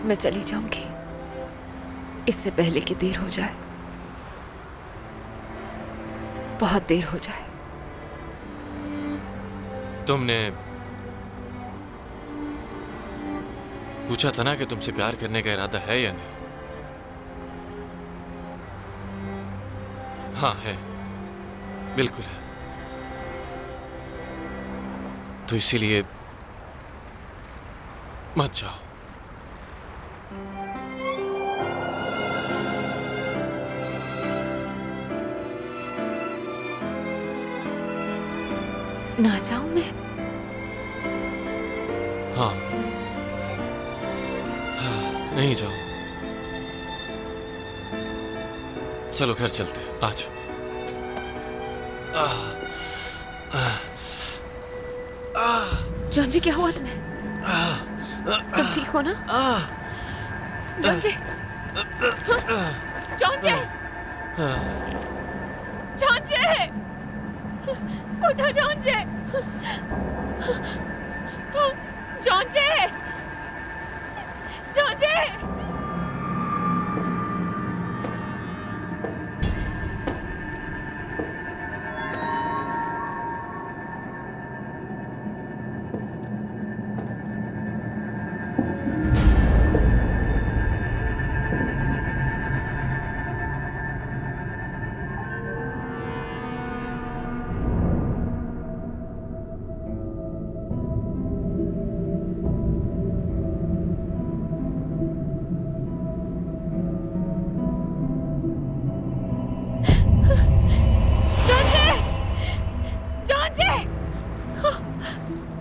मैं चली जाऊंगी इससे पहले कि देर हो जाए, बहुत देर हो जाए। तुमने पूछा था ना कि तुमसे प्यार करने का इरादा है या नहीं? हाँ है, बिल्कुल है। तो इसीलिए मत जाओ। ना जाऊं मैं? हाँ, नहीं जाओ। चलो घर चलते हैं आज। जॉन जी, क्या हुआ तुम्हें? तुम ठीक हो ना? जॉन जी, जॉन जी, जॉन जी, उठो जॉन जी, जॉन जी, जॉन जी।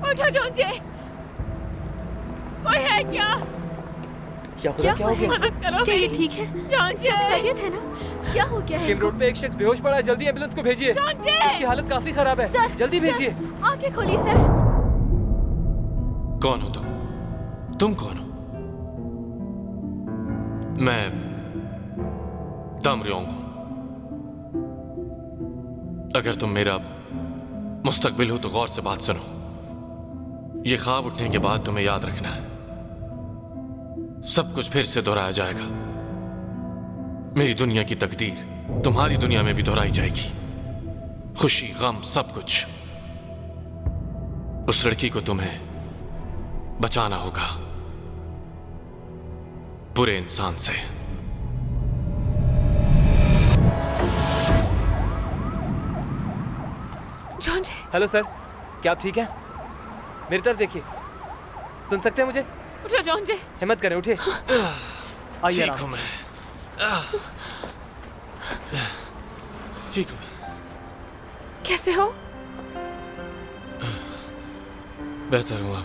उठो जॉन जी, कोई है क्या? क्या खुदा, क्या हो गया? मदद करो, क्या ये मेरी। ठीक है? जॉन जी, सब खैरियत है ना? क्या हो गया है किन इनको? रोड पे एक शख्स बेहोश पड़ा है, जल्दी एम्बुलेंस को भेजिए। जॉन जी, इसकी हालत काफी खराब है, सर, जल्दी भेजिए। आंखें खोलिए सर। कौन हो तुम कौन हो? मैं दामरियोंग हूं। अगर तुम मेरा मुस्तकबिल हो तो गौर से बात सुनो। ये ख्वाब उठने के बाद तुम्हें याद रखना है, सब कुछ फिर से दोहराया जाएगा। मेरी दुनिया की तकदीर तुम्हारी दुनिया में भी दोहराई जाएगी। खुशी, गम, सब कुछ। उस लड़की को तुम्हें बचाना होगा बुरे इंसान से। जॉन जी। हेलो सर, क्या आप ठीक हैं? मेरी तरफ देखिए, सुन सकते हैं मुझे? उठो जॉन जी। हिम्मत करें, उठिए। आइए ठीक आराम हूं से। मैं, ठीक हूं मैं। कैसे हो? बेहतर हूं अब।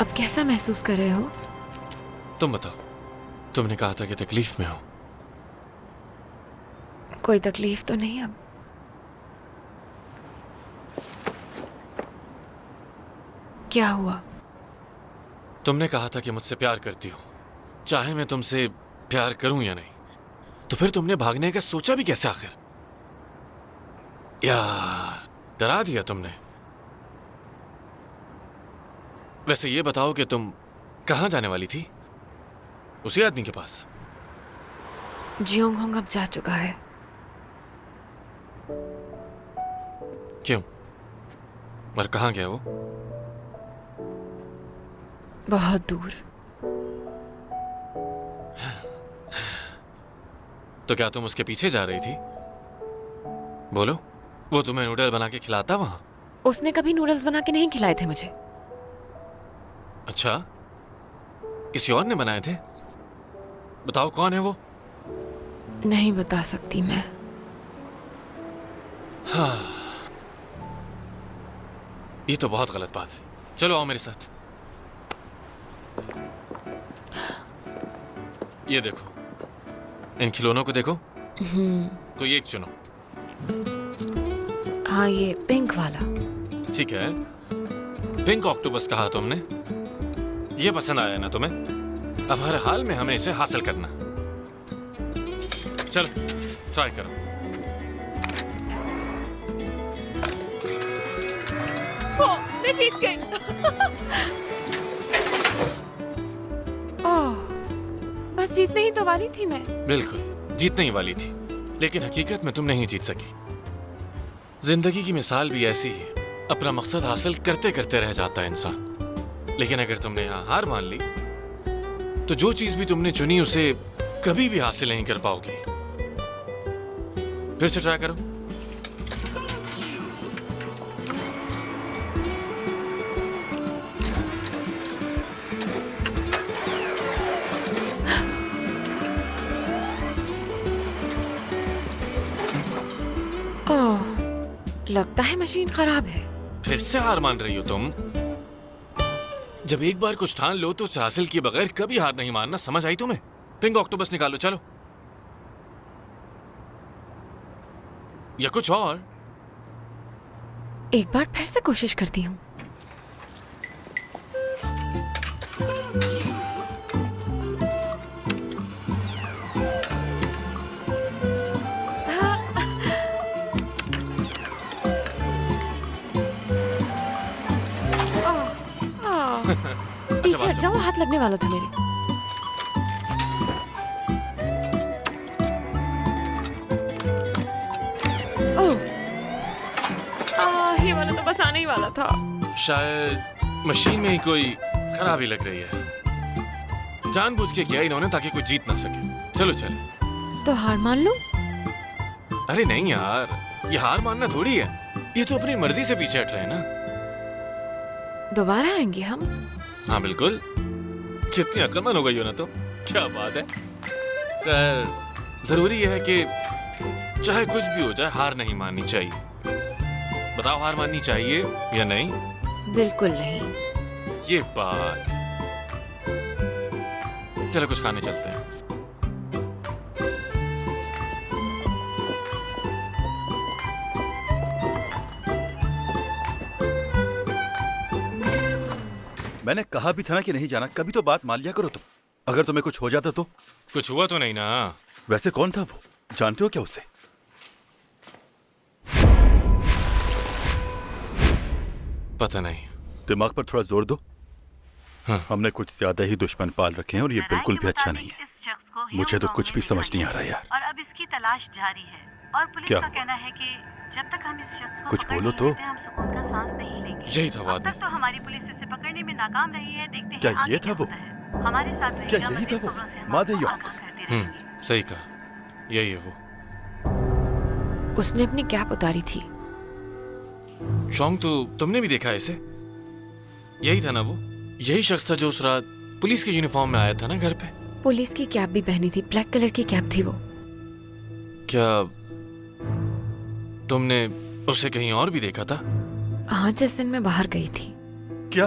अब कैसा महसूस कर रहे हो? तुम बताओ, तुमने कहा था कि तकलीफ में हो। कोई तकलीफ तो नहीं अब। क्या हुआ? तुमने कहा था कि मुझसे प्यार करती हो, चाहे मैं तुमसे प्यार करूं या नहीं। तो फिर तुमने भागने का सोचा भी कैसे आखिर? यार, डरा दिया तुमने। वैसे ये बताओ कि तुम कहां जाने वाली थी? उसी आदमी के पास? जियोंग होंग अब जा चुका है। क्यों? और कहां गया वो? बहुत दूर। तो क्या तुम उसके पीछे जा रही थी? बोलो, वो तुम्हें नूडल बना के खिलाता वहां? उसने कभी नूडल्स बना के नहीं खिलाए थे मुझे। अच्छा, किसी और ने बनाए थे? बताओ कौन है वो? नहीं बता सकती मैं। हाँ, ये तो बहुत गलत बात है। चलो आओ मेरे साथ। ये देखो, इन खिलौनों को देखो। कोई एक चुनो। हाँ, ये पिंक वाला। ठीक है, पिंक ऑक्टोपस कहा तुमने। ये पसंद आया ना तुम्हें? अब हर हाल में हमें इसे हासिल करना। चलो ट्राई करो। हो, मैं जीत गई। ओह, बस जीतने ही तो वाली थी मैं। बिल्कुल जीतने ही वाली थी, लेकिन हकीकत में तुम नहीं जीत सकी। जिंदगी की मिसाल भी ऐसी है, अपना मकसद हासिल करते करते रह जाता है इंसान। लेकिन अगर तुमने यहाँ हार मान ली तो जो चीज भी तुमने चुनी उसे कभी भी हासिल नहीं कर पाओगी। फिर से ट्राई करो। ओह, लगता है मशीन खराब है। फिर से हार मान रही हो तुम? जब एक बार कुछ ठान लो तो उसे हासिल किए बगैर कभी हार नहीं मानना। समझ आई तुम्हें? पिंक ऑक्टोपस निकालो। चलो, या कुछ और? एक बार फिर से कोशिश करती हूँ। पीछे हट जाओ, हाथ लगने वाला था मेरे। ओह, ये वाला तो बस आने ही वाला था। शायद मशीन में ही कोई खराबी लग रही है। जानबूझ के किया इन्होंने ताकि कोई जीत ना सके। चलो चलो। तो हार मान लो। अरे नहीं यार, ये हार मानना थोड़ी है। ये तो अपनी मर्जी से पीछे हट रहे हैं ना। दोबारा आएंगे हम। हाँ बिल्कुल। कितनी अक्लमंद हो गई हो ना तो। क्या बात है। खैर, जरूरी है कि चाहे कुछ भी हो जाए हार नहीं माननी चाहिए। बताओ, हार माननी चाहिए या नहीं? बिल्कुल नहीं। ये बात। चलो कुछ खाने चलते हैं। मैंने कहा भी था ना कि नहीं जाना। कभी तो बात मान लिया करो तुम। अगर तुम्हें कुछ हो जाता तो? कुछ हुआ तो नहीं ना? वैसे कौन था वो? जानते हो क्या उसे? पता नहीं। दिमाग पर थोड़ा जोर दो। हाँ। हमने कुछ ज्यादा ही दुश्मन पाल रखे हैं और ये बिल्कुल भी अच्छा नहीं है। मुझे तो कुछ भी समझ नहीं आ रहा यार। और अब इसकी तलाश जारी है और पुलिस क्या का हुआ? कहना है कि जब तक हम इस शख्स को कुछ पकड़ बोलो नहीं तो। लेते, हम सुकून का सांस नहीं लेंगे। यही था वो अब आदमी। तक तो हमारी पुलिस इसे पकड़ने में नाकाम रही है। देखते हैं क्या आगे ये था क्या वो? होता है। हमारे साथ क्या रहिएगा, यही था मज़ीद वो? खबरों से हम मादे आपको यौक। आगाह करते रहेंगे। सही कहा, यही है वो। उसने अपनी कैप उतारी थी। शौक तो तुमने भी देखा है इसे। यही था ना वो? यही शख्स था जो उस रात पुलिस के यूनिफॉर्म में आया था ना घर पे। पुलिस की कैप भी पहनी थी, ब्लैक कलर की कैप थी वो। क्या तुमने उसे कहीं और भी देखा था? हाँ, जिस दिन मैं बाहर गई थी। क्या?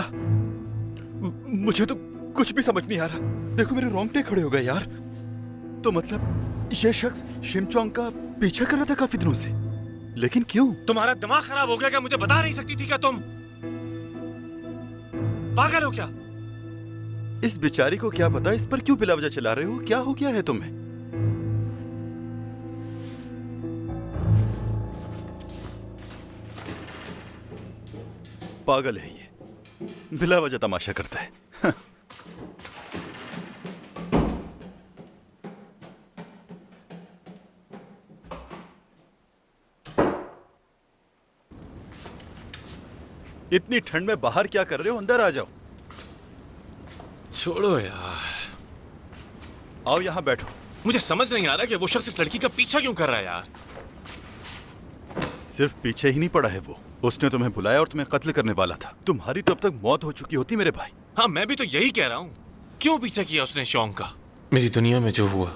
मुझे तो कुछ भी समझ नहीं आ रहा। देखो मेरे रोंगटे खड़े हो गए यार। तो मतलब ये शख्स शिमचोंग का पीछा कर रहा था काफी दिनों से, लेकिन क्यों? तुम्हारा दिमाग खराब हो गया क्या? मुझे बता नहीं सकती थी क्या तुम? पागल हो क्या? इस बेचारी को क्या पता इस पर क्यों बिला वजह चला रहे हो? क्या हो गया है तुम्हें? पागल है ये, बिला वजह तमाशा करता है। इतनी ठंड में बाहर क्या कर रहे हो? अंदर आ जाओ। छोड़ो यार। आओ यहाँ बैठो। मुझे समझ नहीं आ रहा कि वो शख्स इस लड़की का पीछा क्यों कर रहा है यार। सिर्फ पीछे ही नहीं पड़ा है वो, उसने तुम्हें बुलाया और तुम्हें कत्ल करने वाला था। तुम्हारी तो अब तक मौत हो चुकी होती मेरे भाई। हाँ, मैं भी तो यही कह रहा हूँ। क्यों पीछा किया उसने शौक का? मेरी दुनिया में जो हुआ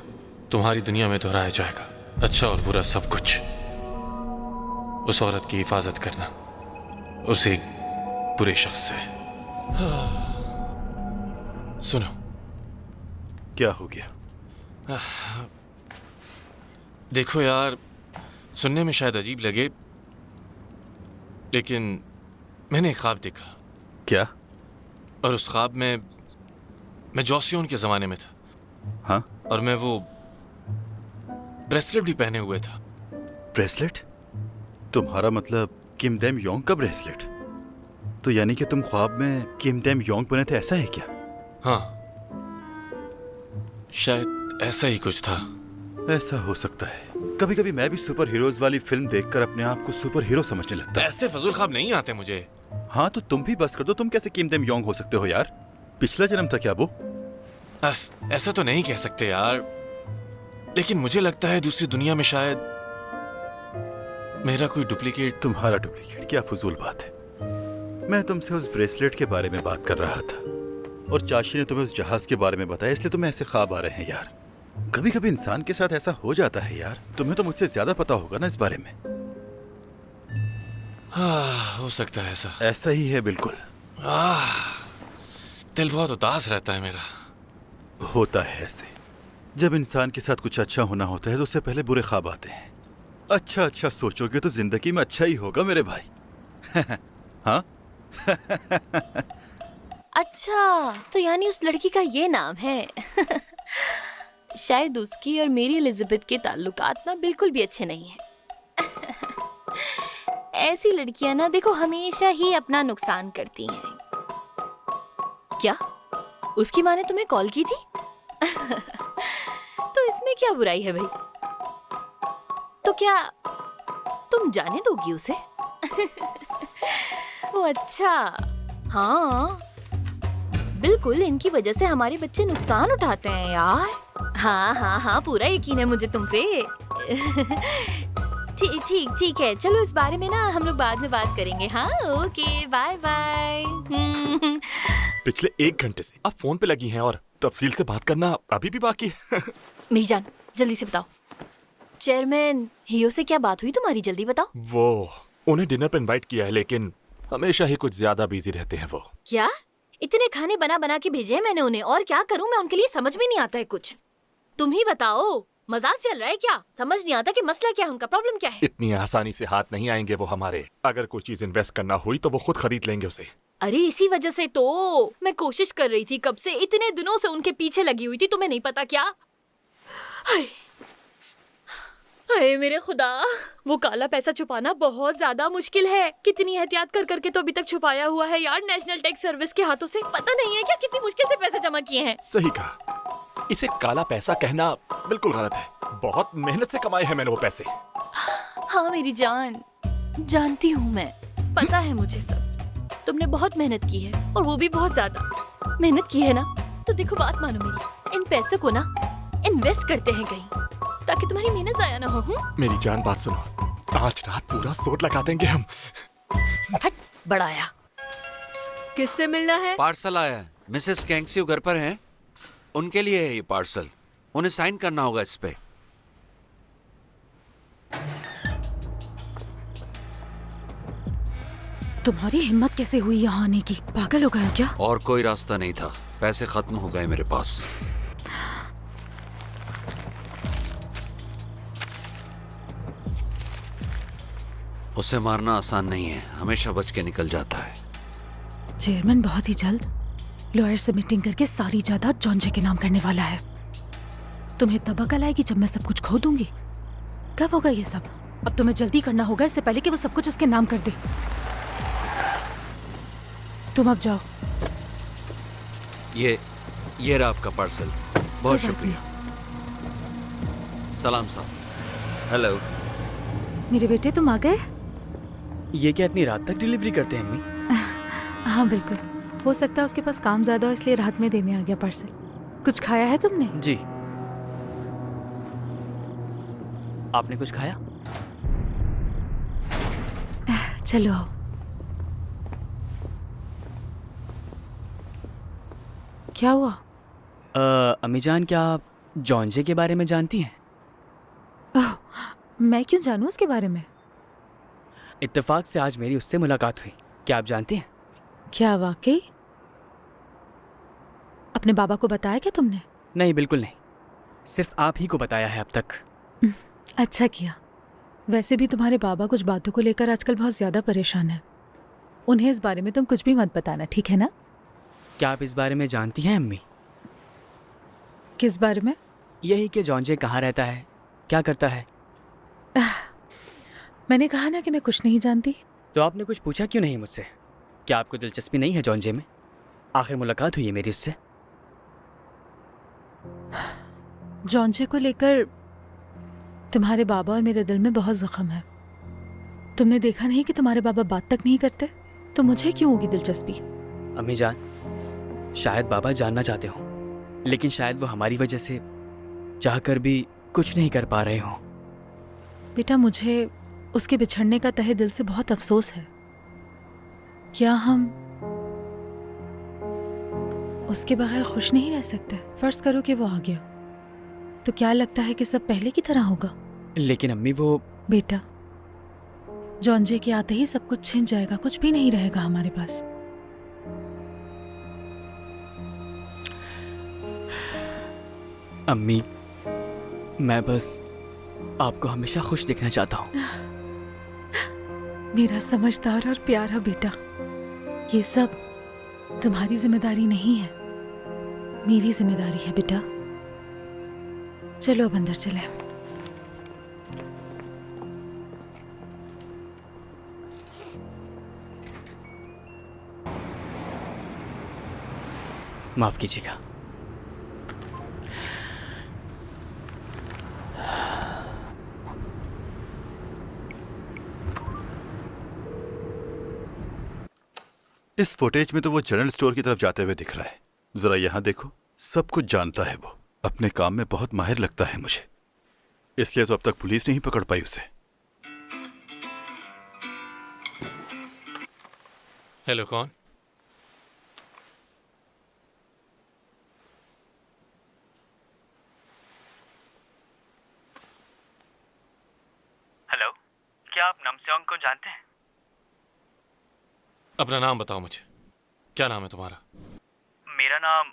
तुम्हारी दुनिया में दोहराया जाएगा। अच्छा और बुरा सब कुछ। उस औरत की हिफाजत करना, उसे बुरे शख्स से। सुनो, क्या हो गया? देखो यार, सुनने में शायद अजीब लगे, लेकिन मैंने एक ख्वाब देखा। क्या? और उस ख्वाब में मैं जोसियोन के ज़माने में था। हाँ? और मैं वो ब्रेसलेट भी पहने हुए था। ब्रेसलेट? तुम्हारा मतलब किम डेम योंग का ब्रेसलेट? तो यानी कि तुम ख्वाब में किम डेम योंग बने थे, ऐसा है क्या? हाँ, शायद ऐसा ही कुछ था। ऐसा हो सकता है। कभी कभी मैं भी सुपर हीरोज वाली फिल्म देखकर अपने आप को सुपर हीरो समझने लगता हूँ। ऐसे फजूल ख्वाब नहीं आते मुझे। हाँ, तो तुम भी बस कर दो। तुम कैसे किम डेम योंग हो सकते हो यार? पिछला जन्म था क्या वो? ऐसा तो नहीं कह सकते यार, लेकिन मुझे लगता है दूसरी दुनिया में शायद मेरा कोई डुप्लीकेट। तुम्हारा डुप्लीकेट? क्या फजूल बात है। मैं तुमसे उस ब्रेसलेट के बारे में बात कर रहा था और चाची ने तुम्हें उस जहाज के बारे में बताया, इसलिए तुम्हें ऐसे ख्वाब आ रहे हैं यार। कभी कभी इंसान के साथ ऐसा हो जाता है यार। तुम्हें तो मुझसे ज्यादा पता होगा ना इस बारे में। हाँ, हो सकता है ऐसा। ऐसा ही है बिल्कुल। दिल बहुत उदास रहता है मेरा। होता है ऐसे। जब इंसान के साथ कुछ अच्छा होना होता है तो उससे पहले बुरे ख्वाब आते हैं। अच्छा अच्छा सोचोगे तो जिंदगी में अच्छा ही होगा मेरे भाई। हाँ? अच्छा, तो यानी उस लड़की का ये नाम है। शायद उसकी और मेरी एलिजाबेथ के ताल्लुकात ना बिल्कुल भी अच्छे नहीं हैं। ऐसी लड़कियां ना देखो हमेशा ही अपना नुकसान करती हैं। क्या उसकी माँ ने तुम्हें कॉल की थी? तो इसमें क्या बुराई है भाई? तो क्या तुम जाने दोगी उसे? वो अच्छा, हाँ बिल्कुल, इनकी वजह से हमारे बच्चे नुकसान उठाते हैं यार। हाँ हाँ हाँ, पूरा यकीन है मुझे तुम पे। ठीक ठीक ठीक है, चलो इस बारे में ना हम लोग बाद में बात करेंगे। हाँ ओके, बाय बाय। पिछले 1 घंटे से आप फोन पे लगी हैं और तफसील से बात करना अभी भी बाकी है। मेरी जान, जल्दी से बताओ, चेयरमैन हियो से क्या बात हुई तुम्हारी? जल्दी बताओ। वो उन्हें डिनर पे इनवाइट किया है, लेकिन हमेशा ही कुछ ज्यादा बिजी रहते हैं वो। क्या? इतने खाने बना बना के भेजे हैं मैंने उन्हें, और क्या करूं मैं उनके लिए? समझ में नहीं आता है कुछ। तुम ही बताओ, मजाक चल रहा है क्या? समझ नहीं आता कि मसला क्या है, उनका प्रॉब्लम क्या है। इतनी आसानी से हाथ नहीं आएंगे वो हमारे। अगर कोई चीज इन्वेस्ट करना हुई तो वो खुद खरीद लेंगे उसे। अरे इसी वजह से तो मैं कोशिश कर रही थी, कब से इतने दिनों से उनके पीछे लगी हुई थी, तुम्हें नहीं पता क्या? हाय हाय मेरे खुदा, वो काला पैसा छुपाना बहुत ज्यादा मुश्किल है। कितनी एहतियात कर करके तो अभी तक छुपाया हुआ है यार, नेशनल टैक्स सर्विस के हाथों से। पता नहीं है क्या कितनी मुश्किल से पैसे जमा किए हैं। सही कहा, इसे काला पैसा कहना बिल्कुल गलत है। बहुत मेहनत से कमाए हैं मैंने वो पैसे। हाँ मेरी जान, जानती हूँ मैं, पता है मुझे सब। तुमने बहुत मेहनत की है, और वो भी बहुत ज्यादा मेहनत की है ना। तो देखो बात मानो मेरी, इन पैसे को ना इन्वेस्ट करते हैं कहीं, ताकि तुम्हारी मेहनत जाया ना हो। मेरी जान बात सुनो, आज रात पूरा सोट लगा देंगे हम। हट, बड़ा आया। किससे मिलना है? पार्सल आया है। मिसेस कैंगसियो घर पर हैं, उनके लिए है ये पार्सल। उन्हें साइन करना होगा इस पे। तुम्हारी हिम्मत कैसे हुई यहाँ आने की? पागल हो गया क्या? और कोई रास्ता नहीं था, पैसे खत्म हो गए मेरे पास। उसे मारना आसान नहीं है, हमेशा बच के निकल जाता है। चेयरमैन बहुत ही जल्द लॉयर से मीटिंग करके सारी जायदाद जॉन्जे के नाम करने वाला है। तुम्हें तब अकल आएगी जब मैं सब कुछ खो दूंगी। कब होगा ये सब? अब तुम्हें जल्दी करना होगा, इससे पहले कि वो सब कुछ उसके नाम कर दे। तुम अब जाओ। ये रहा आपका पार्सल। बहुत शुक्रिया। सलाम साहब। हेलो। मेरे बेटे तुम आ गए? ये क्या इतनी रात तक डिलीवरी करते हैं अम्मी? हाँ बिल्कुल, हो सकता है उसके पास काम ज्यादा हो इसलिए रात में देने आ गया पार्सल। कुछ खाया है तुमने? जी। आपने कुछ खाया? चलो आओ। क्या हुआ? अम्मी जान, क्या आप जॉन्जे के बारे में जानती हैं? ओह, मैं क्यों जानूं उसके बारे में? इत्तेफाक से आज मेरी उससे मुलाकात हुई। क्या आप जानती हैं? क्या वाकई? अपने बाबा को बताया क्या तुमने? नहीं, बिल्कुल नहीं। सिर्फ आप ही को बताया है अब तक। अच्छा किया। वैसे भी तुम्हारे बाबा कुछ बातों को लेकर आजकल बहुत ज़्यादा परेशान है। उन्हें इस बारे में तुम कुछ भी मत बताना, ठीक है ना? क्या आप इस बारे में जानती हैं अम्मी? किस बारे में? यही कि जॉन्जे कहाँ रहता है, क्या करता है। मैंने कहा ना कि मैं कुछ नहीं जानती। तो आपने कुछ पूछा क्यों नहीं मुझसे? क्या आपको दिलचस्पी नहीं है जॉन्जे में? आखिर मुलाकात हुई है मेरी उससे। जॉन्जे को लेकर तुम्हारे बाबा और मेरे दिल में बहुत जख्म है। तुमने देखा नहीं कि तुम्हारे बाबा बात तक नहीं करते? तो मुझे क्यों होगी दिलचस्पी? अम्मी जान, शायद बाबा जानना चाहते हों, लेकिन शायद वो हमारी वजह से चाहकर भी कुछ नहीं कर पा रहे हों। बेटा, मुझे उसके बिछड़ने का तहे दिल से बहुत अफसोस है। क्या हम उसके बगैर खुश नहीं रह सकते? फर्ज करो कि वो आ गया, तो क्या लगता है कि सब पहले की तरह होगा? लेकिन अम्मी वो... बेटा, जॉन्जे के आते ही सब कुछ छिन जाएगा, कुछ भी नहीं रहेगा हमारे पास। अम्मी, मैं बस आपको हमेशा खुश देखना चाहता हूँ। मेरा समझदार और प्यारा बेटा, ये सब तुम्हारी जिम्मेदारी नहीं है, मेरी जिम्मेदारी है बेटा। चलो अब अंदर चलें। माफ कीजिएगा। इस फुटेज में तो वो जनरल स्टोर की तरफ जाते हुए दिख रहा है। जरा यहाँ देखो, सब कुछ जानता है वो। अपने काम में बहुत माहिर लगता है मुझे, इसलिए तो अब तक पुलिस नहीं पकड़ पाई उसे। हेलो, कौन? हेलो, क्या आप नमस्योंग को जानते हैं? अपना नाम बताओ मुझे। क्या नाम है तुम्हारा? मेरा नाम...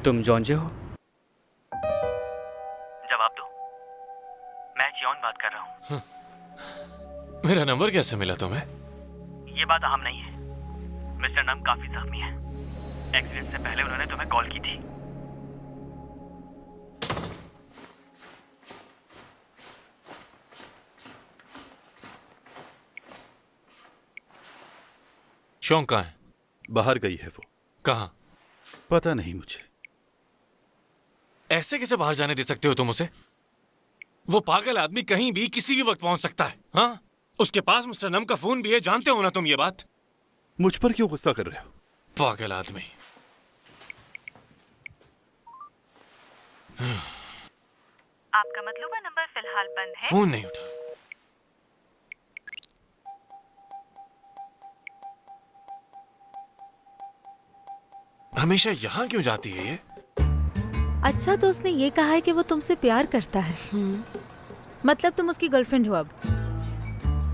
तुम जॉन्जे हो? जवाब दो। मैं जियोन बात कर रहा हूँ। मेरा नंबर कैसे मिला तुम्हें? ये बात अहम नहीं है। मिस्टर नम काफी जख्मी है। एक्सीडेंट से पहले उन्होंने तुम्हें कॉल की थी। शौक कहाँ है? बाहर गई है वो। कहाँ? पता नहीं मुझे। ऐसे कैसे बाहर जाने दे सकते हो तुम उसे? वो पागल आदमी कहीं भी किसी भी वक्त पहुंच सकता है। हाँ, उसके पास मिस्टर नम का फोन भी है, जानते हो ना तुम ये बात? मुझ पर क्यों गुस्सा कर रहे हो? पागल आदमी। आपका मतलूबा नंबर फिलहाल बंद है। फोन नहीं उठा। हमेशा यहाँ क्यों जाती है ये? अच्छा, तो उसने ये कहा है कि वो तुमसे प्यार करता है। मतलब तुम उसकी गर्लफ्रेंड हो अब।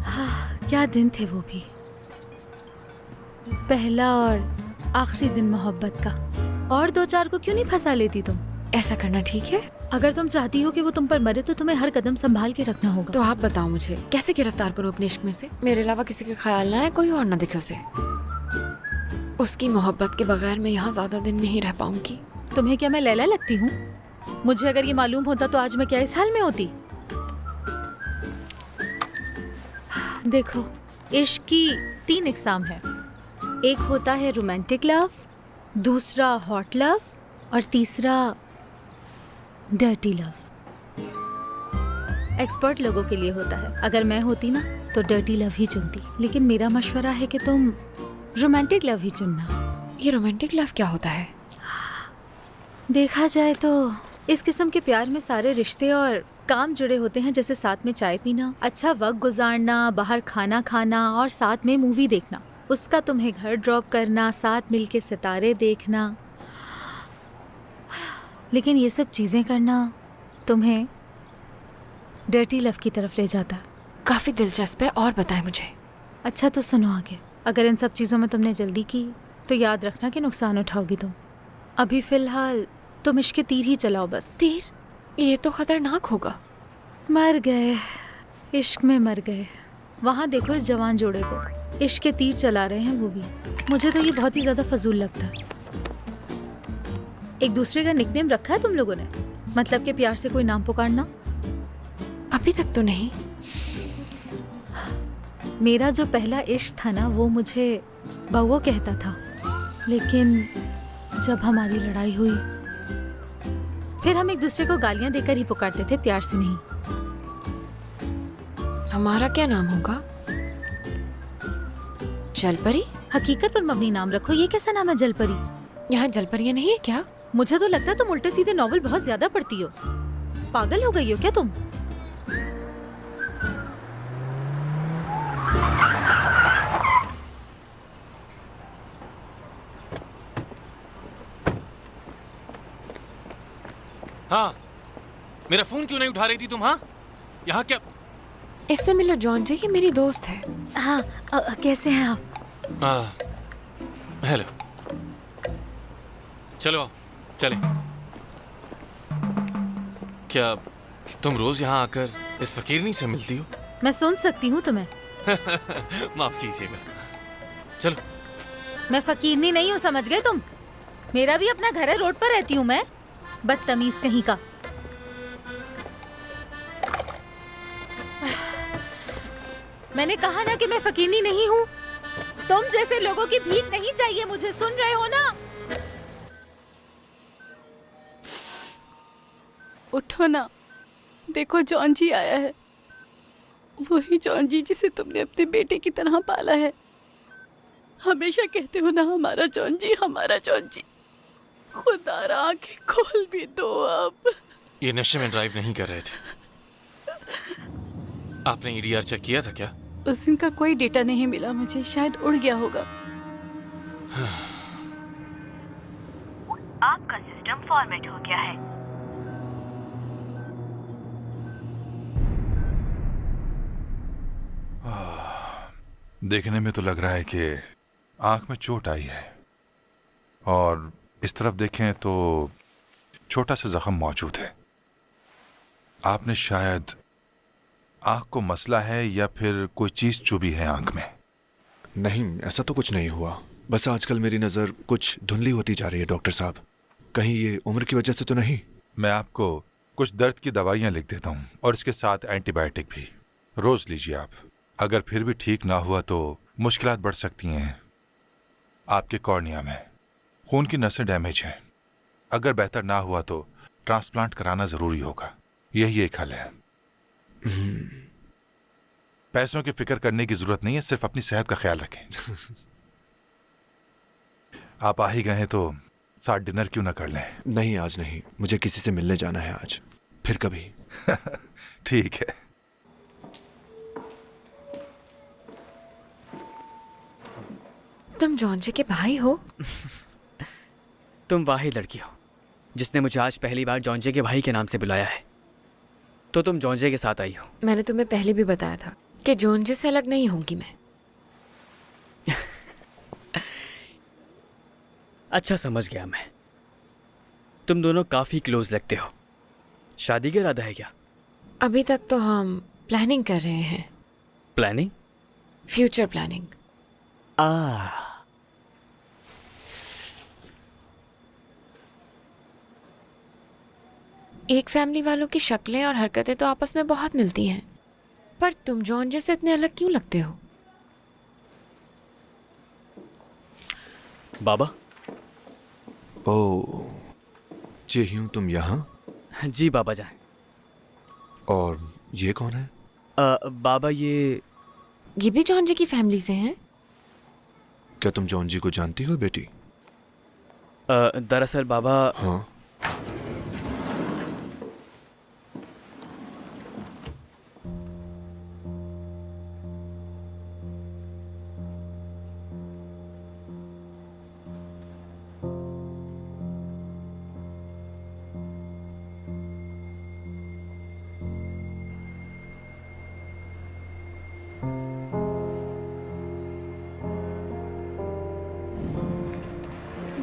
हाँ, क्या दिन थे वो भी। पहला और आखिरी दिन मोहब्बत का। और दो चार को क्यों नहीं फंसा लेती तुम? ऐसा करना ठीक है? अगर तुम चाहती हो कि वो तुम पर मरे तो तुम्हें हर कदम संभाल के रखना होगा। तो आप बताओ मुझे, कैसे गिरफ्तार करूं अपने इश्क में से? मेरे अलावा किसी का ख्याल ना है, कोई और ना दिखे उसे। उसकी मोहब्बत के बगैर मैं यहाँ ज्यादा दिन नहीं रह पाऊंगी। तुम्हें क्या मैं लैला लगती हूँ? मुझे अगर ये मालूम होता तो आज मैं क्या इस हाल में होती? देखो, इश्क की 3 इकसाम है। एक होता है रोमांटिक लव, दूसरा हॉट लव और तीसरा डर्टी लव। एक्सपर्ट लोगों के लिए होता है। अगर मैं होती ना तो डर्टी लव ही चुनती, लेकिन मेरा मशवरा है कि तुम रोमांटिक लव ही चुनना। ये रोमांटिक लव क्या होता है? देखा जाए तो इस किस्म के प्यार में सारे रिश्ते और काम जुड़े होते हैं, जैसे साथ में चाय पीना, अच्छा वक्त गुजारना, बाहर खाना खाना और साथ में मूवी देखना, उसका तुम्हें घर ड्रॉप करना, साथ मिलके सितारे देखना। लेकिन ये सब चीजें करना तुम्हें डर्टी लव की तरफ ले जाता। काफी दिलचस्प है, और बताएं मुझे। अच्छा तो सुनो आगे। अगर इन सब चीज़ों में तुमने जल्दी की तो याद रखना कि नुकसान उठाओगी तुम। अभी फ़िलहाल तुम इश्क के तीर ही चलाओ बस। तीर? ये तो खतरनाक होगा। मर गए, इश्क में मर गए। वहाँ देखो इस जवान जोड़े को, इश्क के तीर चला रहे हैं वो भी। मुझे तो ये बहुत ही ज़्यादा फजूल लगता है। एक दूसरे का निकनेम रखा है तुम लोगों ने? मतलब कि प्यार से कोई नाम पुकारना? अभी तक तो नहीं। मेरा जो पहला इश्क था ना, वो मुझे बउओ कहता था, लेकिन जब हमारी लड़ाई हुई फिर हम एक दूसरे को गालियां देकर ही पुकारते थे, प्यार से नहीं। हमारा क्या नाम होगा? जलपरी? हकीकत पर मबनी नाम रखो। ये कैसा नाम है जलपरी? यहाँ जलपरियाँ नहीं है क्या? मुझे तो लगता है तुम उल्टे सीधे नॉवल बहुत ज्यादा पढ़ती हो। पागल हो गई हो क्या तुम? हाँ, मेरा फोन क्यों नहीं उठा रही थी तुम? हाँ, यहाँ क्या? इससे मिलो जॉन जी, ये मेरी दोस्त है। हाँ, कैसे हैं आप? हेलो, चलो चले। क्या तुम रोज यहाँ आकर इस फकीरनी से मिलती हो? मैं सुन सकती हूँ तुम्हें। माफ कीजिएगा। चलो। मैं फकीरनी नहीं हूँ, समझ गए तुम? मेरा भी अपना घर है, रोड पर रहती हूँ मैं। बदतमीज कहीं का। मैंने कहा ना कि मैं फकीरनी नहीं हूँ। तुम जैसे लोगों की भीख नहीं चाहिए मुझे, सुन रहे हो ना? उठो ना, देखो जॉन जी आया है। वही जॉन जी जिसे तुमने अपने बेटे की तरह पाला है। हमेशा कहते हो ना, हमारा जॉन जी, हमारा जॉन जी। खुदा आंखें खोल भी दो अब। ये नशे में ड्राइव नहीं कर रहे थे। आपने ईडीआर चेक किया था क्या? उस दिन का कोई डेटा नहीं मिला मुझे, शायद उड़ गया होगा। आपका सिस्टम फॉर्मेट हो गया है। देखने में तो लग रहा है कि आंख में चोट आई है, और इस तरफ देखें तो छोटा सा जख्म मौजूद है। आपने शायद आंख को मसला है या फिर कोई चीज चुभी है आंख में? नहीं, ऐसा तो कुछ नहीं हुआ। बस आजकल मेरी नजर कुछ धुंधली होती जा रही है डॉक्टर साहब। कहीं ये उम्र की वजह से तो नहीं? मैं आपको कुछ दर्द की दवाइयां लिख देता हूं और इसके साथ एंटीबायोटिक भी। रोज लीजिए आप। अगर फिर भी ठीक ना हुआ तो मुश्किलात बढ़ सकती हैं। आपके कॉर्निया में खून की नसें डैमेज हैं। अगर बेहतर ना हुआ तो ट्रांसप्लांट कराना जरूरी होगा। यही एक हल है। पैसों की फिक्र करने की जरूरत नहीं है, सिर्फ अपनी सेहत का ख्याल रखें। आप आ ही गए हैं तो साथ डिनर क्यों ना कर लें? नहीं, आज नहीं। मुझे किसी से मिलने जाना है आज, फिर कभी। ठीक है। तुम जॉन जी के भाई हो? तुम वाही लड़की हो जिसने मुझे आज पहली बार जॉन जे के भाई के नाम से बुलाया है। तो तुम जॉन जे के साथ आई हो। मैंने तुम्हें पहले भी बताया था कि जॉन जी से अलग नहीं होंगी मैं। अच्छा, समझ गया मैं। तुम दोनों काफी क्लोज लगते हो। शादी का इरादा है क्या? अभी तक तो हम प्लानिंग कर रहे हैं। प्लानिंग? Future planning. एक फैमिली वालों की शक्लें और हरकतें तो आपस में बहुत मिलती हैं, पर तुम जॉन जैसे इतने अलग क्यों लगते हो? बाबा। ओह, जे ह्यूं, तुम यहाँ? जी बाबा जान। और ये कौन है? बाबा ये भी जॉन जी की फैमिली से हैं। क्या तुम जॉन जी को जानती हो बेटी? दरअसल बाबा। हाँ।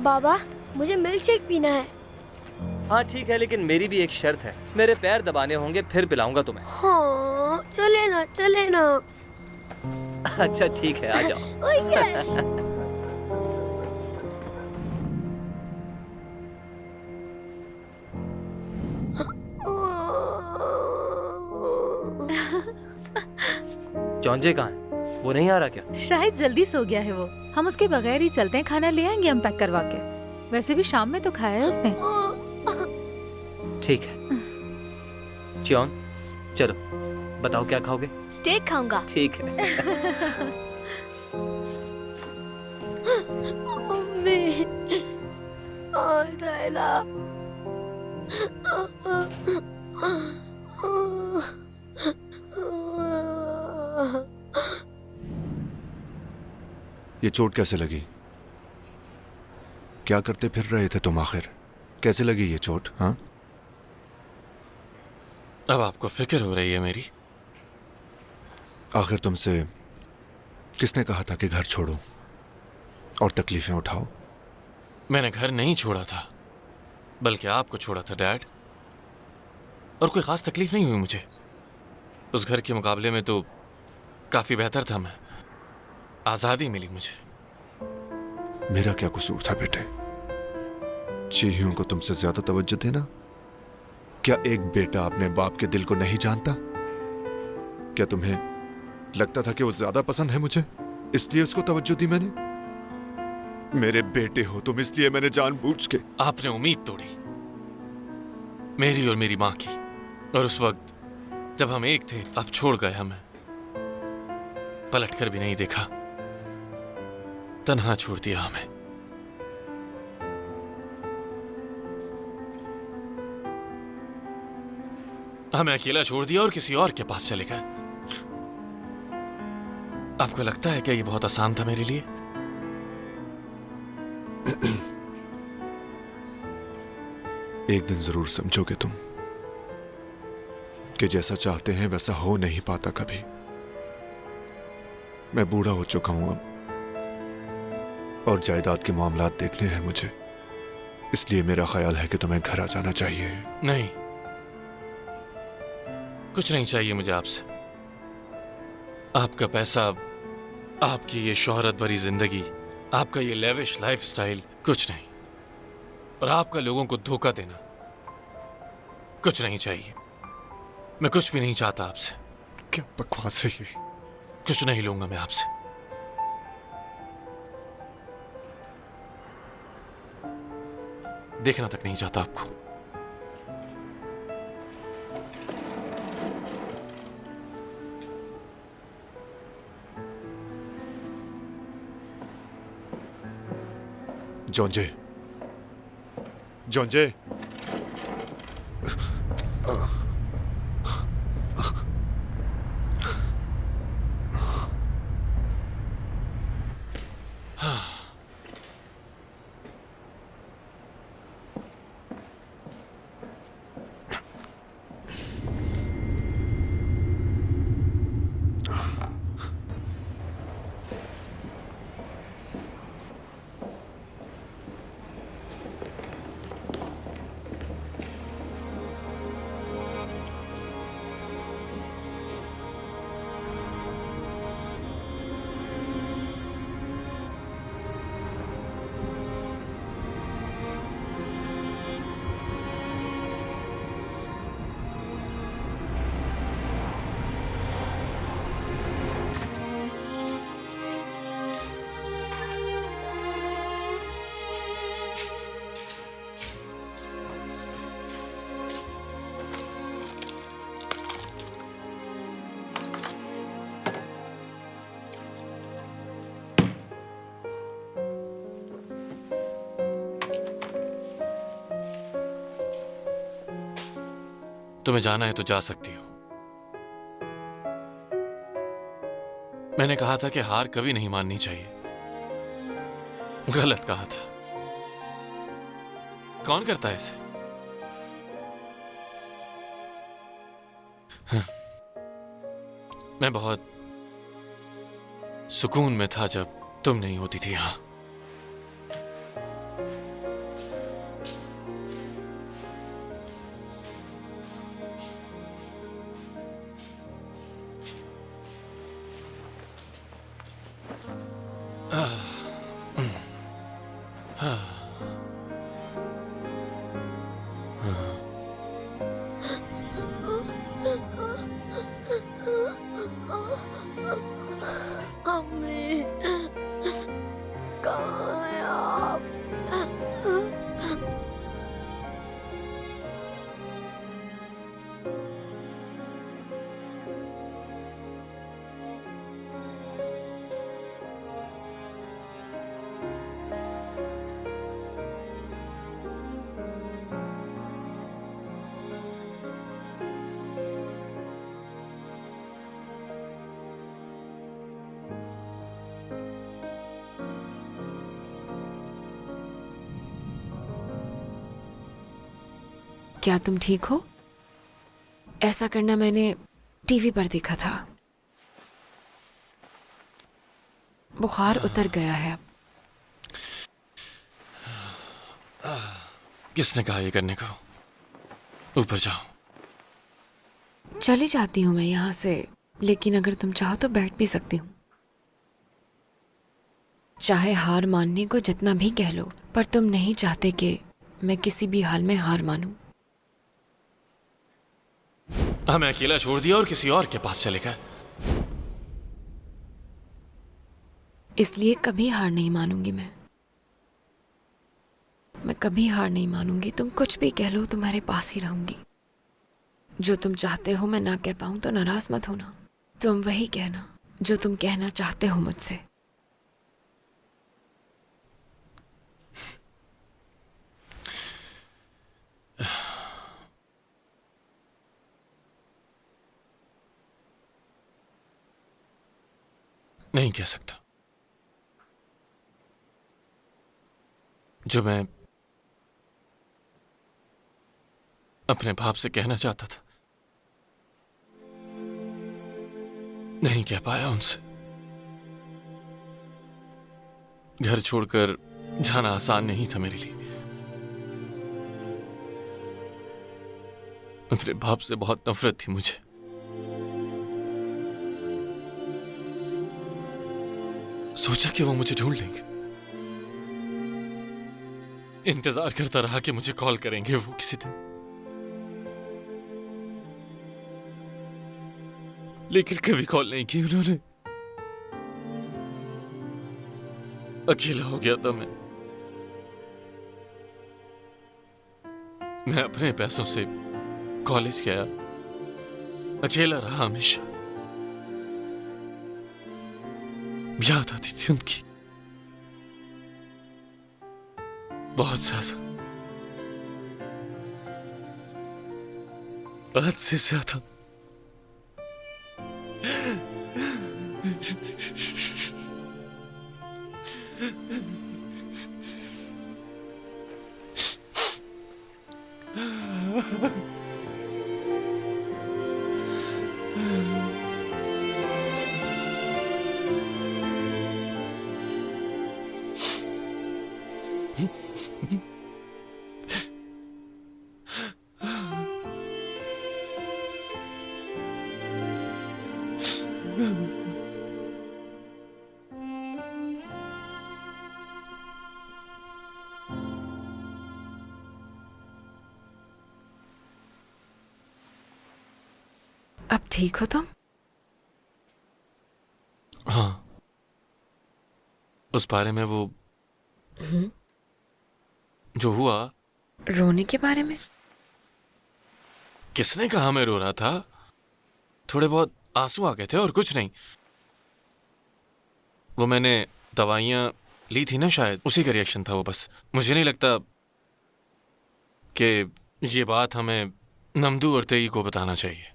बाबा मुझे मिल्क शेक पीना है। हाँ ठीक है, लेकिन मेरी भी एक शर्त है, मेरे पैर दबाने होंगे फिर पिलाऊंगा तुम्हें। हाँ चले ना चले ना। अच्छा ठीक है, आ जाओ। ओह, यस। जॉन्जे कहाँ है? वो नहीं आ रहा क्या? शायद जल्दी सो गया है वो। हम उसके बगैर ही चलते हैं, खाना ले आएंगे हम पैक करवा के। वैसे भी शाम में तो खाया है उसने। ठीक है चियोन, चलो बताओ क्या खाओगे? स्टेक खाऊंगा। ठीक है। मम्मी, टाइला। ये चोट कैसे लगी? क्या करते फिर रहे थे तुम आखिर? कैसे लगी ये चोट? हाँ, अब आपको फिक्र हो रही है मेरी? आखिर तुमसे किसने कहा था कि घर छोड़ो और तकलीफें उठाओ? मैंने घर नहीं छोड़ा था, बल्कि आपको छोड़ा था डैड। और कोई खास तकलीफ नहीं हुई मुझे। उस घर के मुकाबले में तो काफी बेहतर था मैं। आजादी मिली मुझे। मेरा क्या कसूर था बेटे? चीहियों को तुमसे ज्यादा तवज्जो देना? क्या एक बेटा अपने बाप के दिल को नहीं जानता? क्या तुम्हें लगता था कि वो ज्यादा पसंद है मुझे, इसलिए उसको तवज्जो दी मैंने? मेरे बेटे हो तुम, इसलिए मैंने जानबूझ के। आपने उम्मीद तोड़ी मेरी और मेरी माँ की, और उस वक्त जब हम एक थे आप छोड़ गए हमें। पलटकर भी नहीं देखा, तन्हा छोड़ दिया हमें। हमें अकेला छोड़ दिया और किसी और के पास चले गए। आपको लगता है क्या ये बहुत आसान था मेरे लिए? एक दिन जरूर समझोगे तुम कि जैसा चाहते हैं वैसा हो नहीं पाता कभी। मैं बूढ़ा हो चुका हूं अब, और जायदाद के मामलात देखने हैं मुझे। इसलिए मेरा ख्याल है कि तुम्हें घर आ जाना चाहिए। नहीं, कुछ नहीं चाहिए मुझे आपसे। आपका पैसा, आपकी ये शोहरत भरी जिंदगी, आपका ये लेविश लाइफस्टाइल, कुछ नहीं। और आपका लोगों को धोखा देना, कुछ नहीं चाहिए। मैं कुछ भी नहीं चाहता आपसे। क्या बकवास है ये? कुछ नहीं लूंगा मैं आपसे। देखना तक नहीं चाहता आपको। जॉन्जे, जॉन्जे, तुम्हें जाना है तो जा सकती हो। मैंने कहा था कि हार कभी नहीं माननी चाहिए। गलत कहा था। कौन करता है इसे? मैं बहुत सुकून में था जब तुम नहीं होती थी यहां। मम्मी कहाँ है आप? क्या तुम ठीक हो? ऐसा करना मैंने टीवी पर देखा था। बुखार उतर गया है अब। किसने कहा ये करने को? ऊपर जाओ। चली जाती हूँ मैं यहाँ से, लेकिन अगर तुम चाहो तो बैठ भी सकती हूँ। चाहे हार मानने को जितना भी कह लो, पर तुम नहीं चाहते कि मैं किसी भी हाल में हार मानूं। हमें अकेला छोड़ दिया और किसी और के पास चले गए। इसलिए कभी हार नहीं मानूंगी मैं कभी हार नहीं मानूंगी। तुम कुछ भी कह लो, तुम्हारे पास ही रहूंगी। जो तुम चाहते हो मैं ना कह पाऊं तो नाराज मत होना। तुम वही कहना जो तुम कहना चाहते हो मुझसे। नहीं कह सकता जो मैं अपने बाप से कहना चाहता था। नहीं कह पाया उनसे। घर छोड़कर जाना आसान नहीं था मेरे लिए। अपने बाप से बहुत नफरत थी मुझे। सोचा कि वो मुझे ढूंढ लेंगे। इंतजार करता रहा कि मुझे कॉल करेंगे वो किसी दिन, लेकिन कभी कॉल नहीं की उन्होंने। अकेला हो गया था मैं अपने पैसों से कॉलेज गया, अकेला रहा हमेशा। याद आती थी उनकी बहुत ज्यादा, हद से ज्यादा। अब ठीक हो तुम? हाँ, उस बारे में वो जो हुआ। रोने के बारे में? किसने कहा मैं रो रहा था? थोड़े बहुत आंसू आ गए थे और कुछ नहीं। वो मैंने दवाइयां ली थी ना, शायद उसी का रिएक्शन था वो। बस मुझे नहीं लगता कि ये बात हमें नमदू और तेई को बताना चाहिए।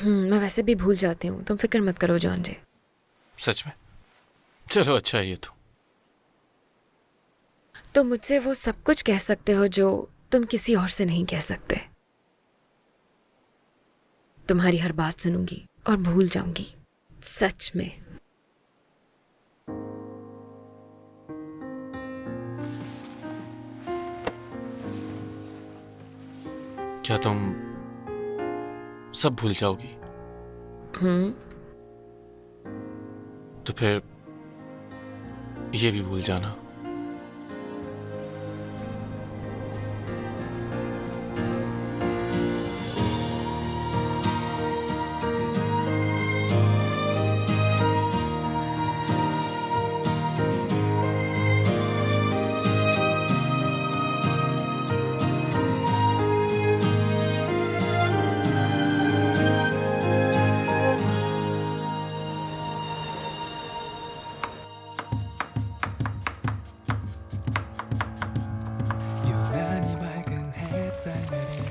मैं वैसे भी भूल जाती हूँ, तुम फिक्र मत करो जॉन जी। सच में? चलो अच्छा है ये तो। तुम मुझसे वो सब कुछ कह सकते हो जो तुम किसी और से नहीं कह सकते। तुम्हारी हर बात सुनूंगी और भूल जाऊंगी, सच में। क्या तुम सब भूल जाओगी? तो फिर ये भी भूल जाना।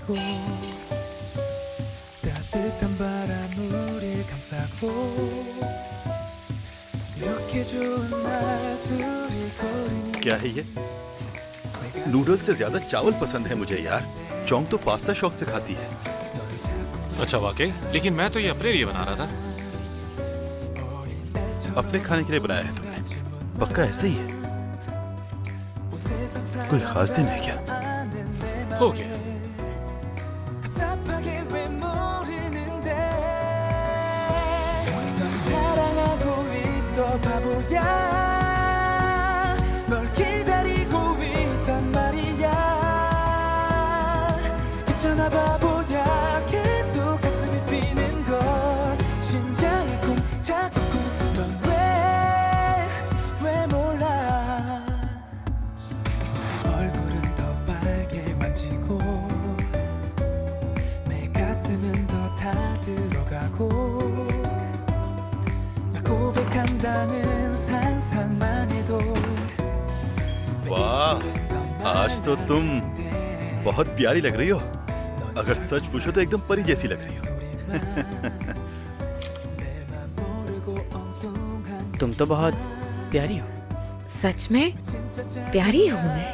내리고 따뜻한 바람을 감싸고 이렇게 좋은 날들이 돌리니 क्या है ये? नूडल्स से ज्यादा चावल पसंद है मुझे यार। चौंक तो पास्ता शौक से खाती है। अच्छा वाकई? लेकिन मैं तो ये अपने लिए बना रहा था। अपने खाने के लिए बनाया है तुमने? पक्का ऐसे ही है? कोई खास दिन है क्या? हो गया। 답답하게 왜 모르는데 널 사랑하고 있어 바보야 널 기다리고 있단 말이야 있잖아 바보야 계속 가슴이 뛰는 걸 심장이 쿵짝쿵 넌 왜 몰라 얼굴은 더 빨개 만지고 가슴은 더 다 들어가고 나 고백한다는 상상만 해도 वाह, आज तो तुम बहुत प्यारी लग रही हो। अगर सच पूछो तो एकदम परी जैसी लग रही हो। तुम तो बहुत प्यारी हो। सच में प्यारी हूँ मैं।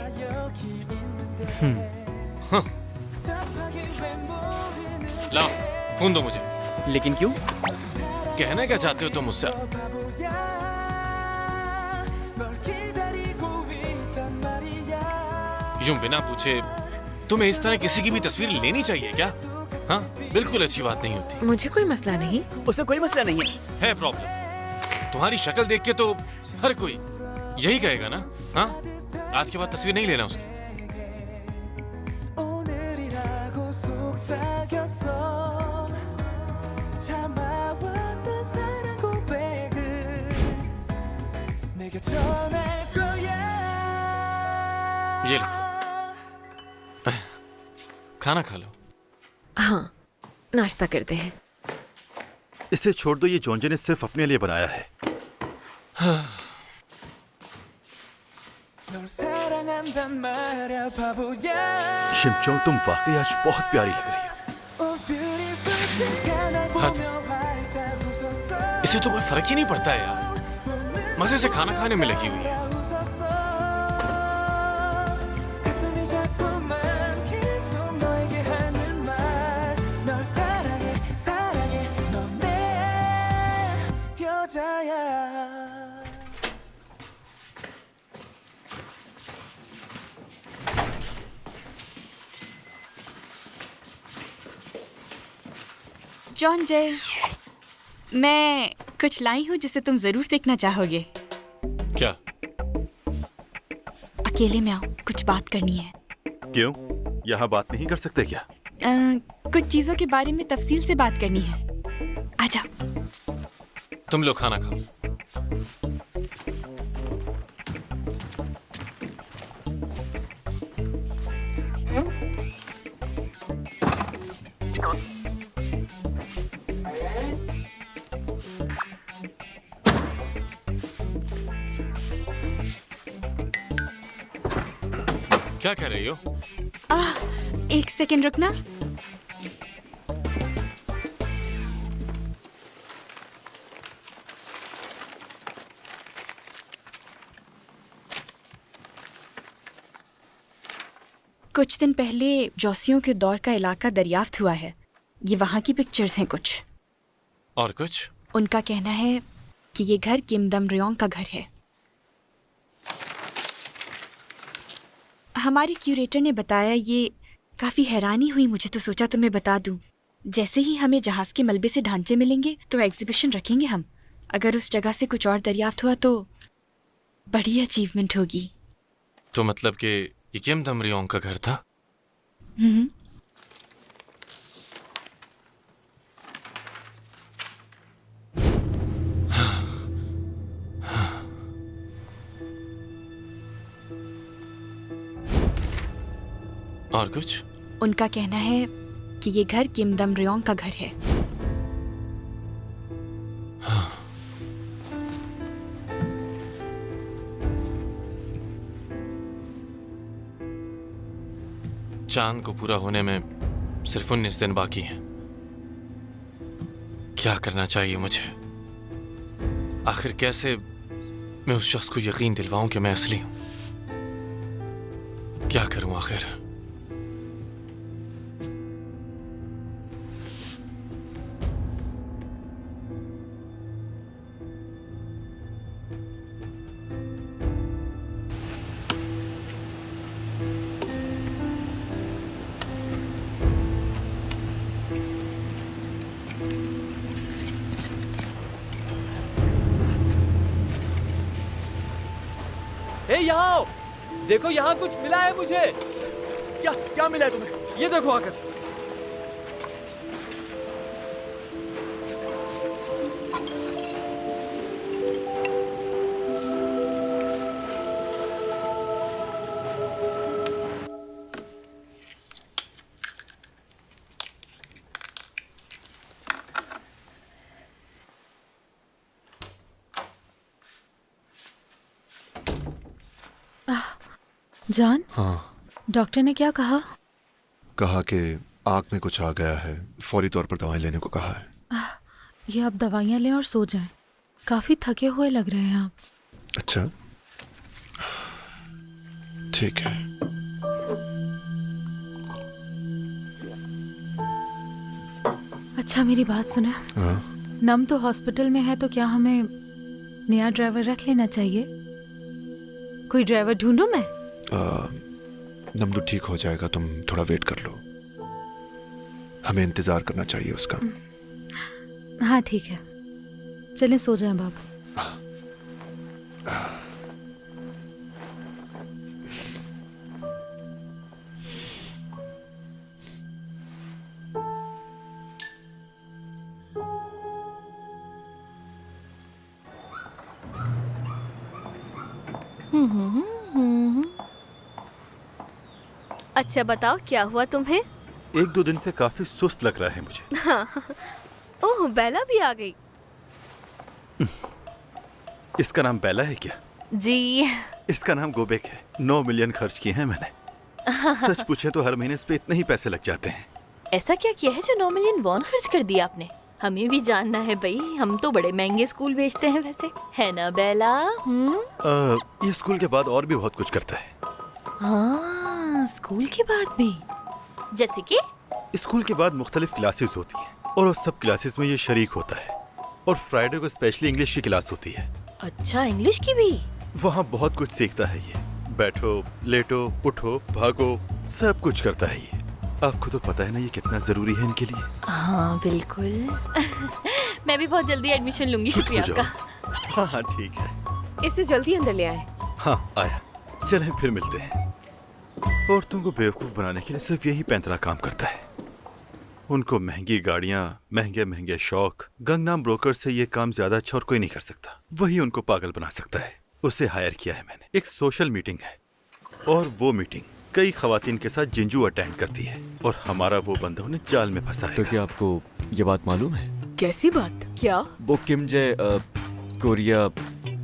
लाओ फोन दो मुझे। लेकिन क्यों? कहना क्या चाहते हो तुम मुझसे? यूं बिना पूछे तुम्हें इस तरह किसी की भी तस्वीर लेनी चाहिए क्या? हाँ, बिल्कुल अच्छी बात नहीं होती। मुझे कोई मसला नहीं। उससे कोई मसला नहीं है प्रॉब्लम। तुम्हारी शक्ल देख के तो हर कोई यही कहेगा ना। हाँ, आज के बाद तस्वीर नहीं लेना उसकी। 오늘이라고 속삭였어 참아왔던 사랑 고백을 내게 전할 거야 ये लो, खाना खा लो। हाँ, नाश्ता करते हैं। इसे छोड़ दो, ये जॉन्जे ने सिर्फ अपने लिए बनाया है। 널 사랑한단 말야 바보야 शिमचोंग, तुम वाकई आज बहुत प्यारी लग रही हो। Oh beautiful 시간을 보며 활짝 웃었어 इसे तो कोई फर्क ही नहीं पड़ता है यार। मजे से खाना खाने में लगी हुई है। 웃었어 가슴이 자꾸만 계속 너에게 하는 말널 사랑해 사랑해 넌 내 여자야 जॉन जय, मैं कुछ लाई हूँ जिसे तुम जरूर देखना चाहोगे। क्या? अकेले में आओ, कुछ बात करनी है। क्यों? यहाँ बात नहीं कर सकते क्या? कुछ चीजों के बारे में तफसील से बात करनी है। आजा। तुम लोग खाना खाओ। क्या कह रही हो? एक सेकंड रुकना। कुछ दिन पहले जोसियों के दौर का इलाका दरियाफ्त हुआ है। ये वहाँ की पिक्चर्स हैं कुछ। और कुछ? उनका कहना है कि ये घर किम दम रियोंग का घर है। हमारे क्यूरेटर ने बताया, ये काफ़ी हैरानी हुई मुझे, तो सोचा तुम्हें बता दूं। जैसे ही हमें जहाज़ के मलबे से ढांचे मिलेंगे तो एग्जीबिशन रखेंगे हम। अगर उस जगह से कुछ और दरियाफ्त हुआ तो बड़ी अचीवमेंट होगी। तो मतलब कि ये किम दम रियोंग का घर था? और कुछ? उनका कहना है कि ये घर किम दम रियोंग का घर है। चांद को पूरा होने में सिर्फ 19 दिन बाकी हैं। क्या करना चाहिए मुझे? आखिर कैसे मैं उस शख्स को यकीन दिलवाऊं कि मैं असली हूं? क्या करूं आखिर? ए, यहाँ आओ। देखो यहाँ कुछ मिला है मुझे। क्या क्या मिला है तुम्हें? ये देखो आकर। जान, हाँ, डॉक्टर ने क्या कहा? कहा कि आँख में कुछ आ गया है, फौरी तौर पर दवाएं लेने को कहा है। ये आप दवाइयाँ लें और सो जाएं। काफी थके हुए लग रहे हैं आप। अच्छा, ठीक है। अच्छा, मेरी बात सुने। हाँ? नम तो हॉस्पिटल में है, तो क्या हमें नया ड्राइवर रख लेना चाहिए? कोई ड्राइवर ढूंढूं मैं? नमदू ठीक हो जाएगा, तुम थोड़ा वेट कर लो। हमें इंतजार करना चाहिए उसका। हाँ ठीक है, चलें सो जाएं बाबू। अच्छा बताओ, क्या हुआ तुम्हें? 1-2 दिन से काफी सुस्त लग रहा है मुझे। हाँ। ओह, बेला भी आ गई। इसका नाम बेला है क्या? जी। इसका नाम गोबेक है। 9 मिलियन खर्च किए हैं मैंने। सच पूछे तो हर महीने इस पे इतने ही पैसे लग जाते हैं। ऐसा क्या किया है जो 9 मिलियन वॉन खर्च कर दिया आपने? हमें भी जानना है भाई, हम तो बड़े महंगे स्कूल भेजते हैं वैसे, है ना बेला? ये स्कूल के बाद और भी बहुत कुछ करता है। हाँ, स्कूल के बाद भी? जैसे कि? स्कूल के बाद मुख्तलिफ क्लासेस होती हैं और उस सब क्लासेस में ये शरीक होता है। और फ्राइडे को स्पेशली इंग्लिश की क्लास होती है। अच्छा, इंग्लिश की भी? वहाँ बहुत कुछ सीखता है ये। बैठो, लेटो, उठो, भागो, सब कुछ करता है ये। आपको तो पता है ना ये कितना जरूरी है इनके लिए। हाँ बिल्कुल। मैं भी बहुत जल्दी एडमिशन लूंगी, शुक्रिया आपका। हाँ हाँ ठीक है। इसे जल्दी अंदर ले आए। हाँ आया, चलें फिर मिलते हैं। औरतों को बेवकूफ बनाने के लिए सिर्फ यही पैंतरा काम करता है। उनको महंगी गाड़ियाँ, महंगे महंगे शौक, गंगनाम ब्रोकर से ये काम ज्यादा अच्छा और कोई नहीं कर सकता। वही उनको पागल बना सकता है। उसे हायर किया है मैंने। एक सोशल मीटिंग है और वो मीटिंग कई खवातीन के साथ जिंजू अटेंड करती है और हमारा वो बंदा उन्हें जाल में फंसा है। तो क्या आपको ये बात मालूम है? कैसी बात? क्या? वो किम जे कोरिया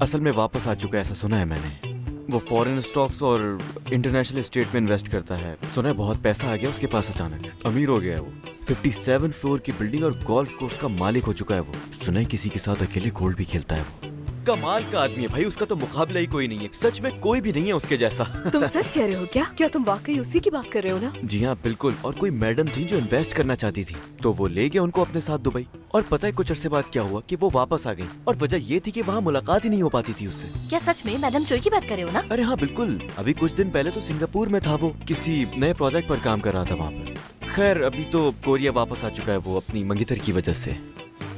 असल में वापस आ चुका है, ऐसा सुना है मैंने। वो फॉरेन स्टॉक्स और इंटरनेशनल स्टेट में इन्वेस्ट करता है। सुना है बहुत पैसा आ गया उसके पास अचानक, अमीर हो गया है वो। 57 फ्लोर की बिल्डिंग और गोल्फ कोर्स का मालिक हो चुका है वो। सुना है किसी के साथ अकेले गोल्ड भी खेलता है वो। कमाल का आदमी है भाई, उसका तो मुकाबला ही कोई नहीं है। सच में कोई भी नहीं है उसके जैसा। तुम सच कह रहे हो क्या? क्या तुम वाकई उसी की बात कर रहे हो ना? जी हाँ बिल्कुल। और कोई मैडम थी जो इन्वेस्ट करना चाहती थी, तो वो ले गया उनको अपने साथ दुबई। और पता है कुछ अरसे बाद क्या हुआ कि वो वापस आ गई और वजह ये थी कि वहाँ मुलाकात ही नहीं हो पाती थी उससे। क्या सच में मैडम चोई की बात कर रहे हो ना? अरे हाँ बिल्कुल। अभी कुछ दिन पहले तो सिंगापुर में था वो, किसी नए प्रोजेक्ट पर काम कर रहा था वहाँ पर। खैर अभी तो कोरिया वापस आ चुका है वो अपनी मंगेतर की वजह से।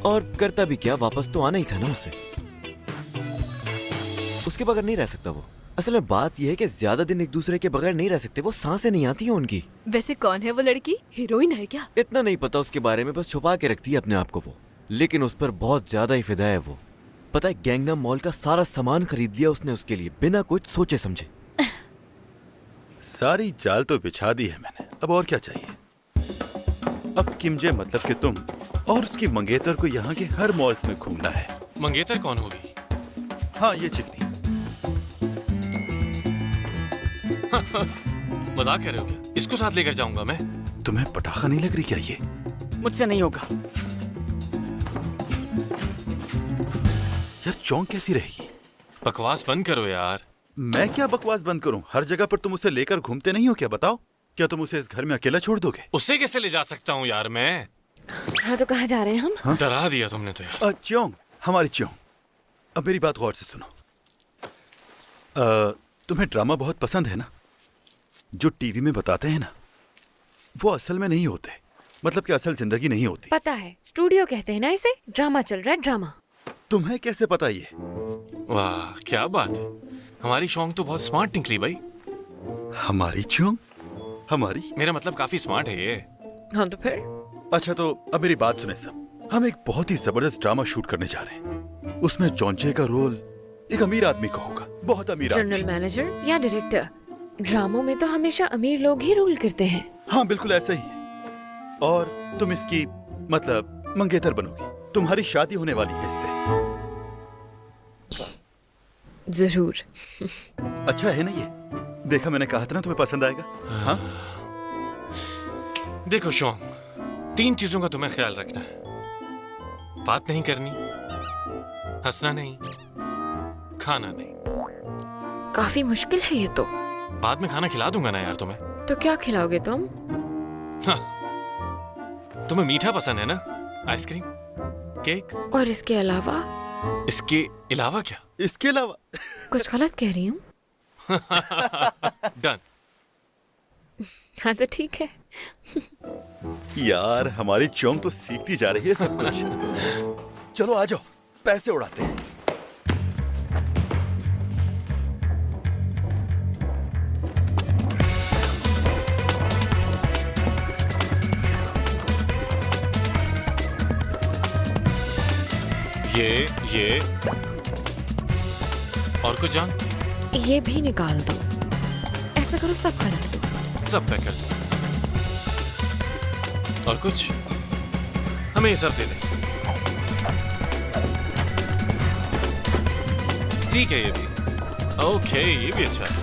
और करता भी क्या, वापस तो आना ही था ना उसे। उसके बगैर नहीं रह सकता वो। असल में बात यह है कि ज्यादा दिन एक दूसरे के बगैर नहीं रह सकते, वो सांसें नहीं आती हैं उनकी। वैसे कौन है वो लड़की? हीरोइन है क्या? इतना नहीं पता उसके बारे में, बस छुपा के रखती है अपने आप को वो। लेकिन उस पर बहुत ज्यादा ही फिदा है वो। पता है गैंगनाम मॉल का सारा सामान खरीद लिया उसने उसके लिए, बिना कुछ सोचे समझे। सारी जाल तो बिछा दी है मैंने, अब और क्या चाहिए? अब किमजे मतलब कि तुम और उसकी मंगेतर को यहाँ के हर मॉल्स में घूमना है। मंगेतर कौन होगी? हाँ ये चिकनी। मजाक कर रहे हो क्या? इसको साथ लेकर जाऊंगा मैं? तुम्हें पटाखा नहीं लग रही क्या ये? मुझसे नहीं होगा। यार चौंक कैसी रहेगी? बकवास बंद करो यार। मैं क्या बकवास बंद करूं? हर जगह पर तुम उसे लेकर घूमते नहीं हो क्या? बताओ, क्या तुम उसे इस घर में अकेला छोड़ दोगे? उससे कैसे ले जा सकता हूँ यार मैं? हाँ तो कहाँ जा रहे हैं हम? हाँ? डरा दिया तुमने तो यार। च्योंग, हमारी च्योंग, अब मेरी बात गौर से सुनो। तुम्हें ड्रामा बहुत पसंद है ना? जो टीवी में बताते हैं ना, वो असल में नहीं होते। मतलब कि असल जिंदगी नहीं होती। पता है, स्टूडियो कहते हैं ना इसे। ड्रामा चल रहा है, ड्रामा। तुम्हें कैसे पता ये? वाह क्या बात है, हमारी शौक तो बहुत स्मार्ट निकली भाई। हमारी च्योंग? हमारी? मेरा मतलब काफी स्मार्ट है ये। हाँ तो फिर? अच्छा तो अब मेरी बात सुने सब। हम एक बहुत ही जबरदस्त ड्रामा शूट करने जा रहे हैं। उसमें जॉन्चे का रोल एक अमीर आदमी का होगा, बहुत अमीर आदमी। जनरल मैनेजर या डायरेक्टर? ड्रामों में तो हमेशा अमीर लोग ही रूल करते हैं। हाँ बिल्कुल ऐसा ही है। और तुम इसकी मतलब मंगेतर बनोगी। तुम्हारी शादी होने वाली है इससे। जरूर। अच्छा है ना ये? देखा, मैंने कहा था ना तुम्हें पसंद आएगा। हाँ? देखो शौक, 3 चीजों का तुम्हें ख्याल रखना है। बात नहीं करनी, हंसना नहीं, खाना नहीं। काफी मुश्किल है ये तो। बाद में खाना खिला दूंगा ना यार तुम्हें। तो क्या खिलाओगे तुम? हाँ, तुम्हें मीठा पसंद है ना? Ice cream, cake. और इसके अलावा? इसके अलावा क्या? इसके अलावा कुछ गलत कह रही हूँ? डन। हाँ तो ठीक है। यार हमारी चौंग तो सीखती जा रही है सब कुछ। चलो आ जाओ, पैसे उड़ाते हैं। ये और कुछ जान? ये भी निकाल दो। ऐसा करो, सब खरीद लो। सब पैक कर दो। और कुछ? हमें ये सब दे दे। ठीक है ये भी। ओके, ये भी अच्छा है।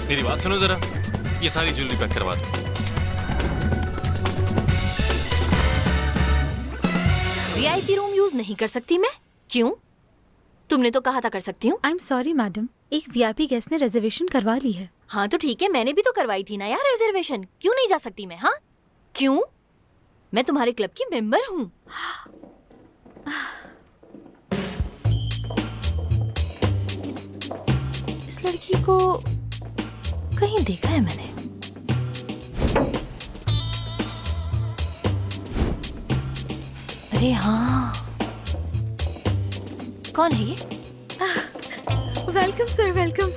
मेरी बात सुनो जरा, ये सारी ज्वेलरी पैक करवा दो। वीआईपी रूम यूज नहीं कर सकती मैं? क्यों? तुमने तो कहा था कर सकती हूँ। आई एम सॉरी मैडम, एक वीआईपी गेस्ट ने रिजर्वेशन करवा ली है। हाँ तो ठीक है, मैंने भी तो करवाई थी ना यार रिजर्वेशन। क्यों नहीं जा सकती मैं? हाँ क्यों? मैं तुम्हारे क्लब की मेंबर हूँ। इस लड़की को कहीं देखा है मैंने। अरे हाँ, कौन है ये? Welcome sir, welcome.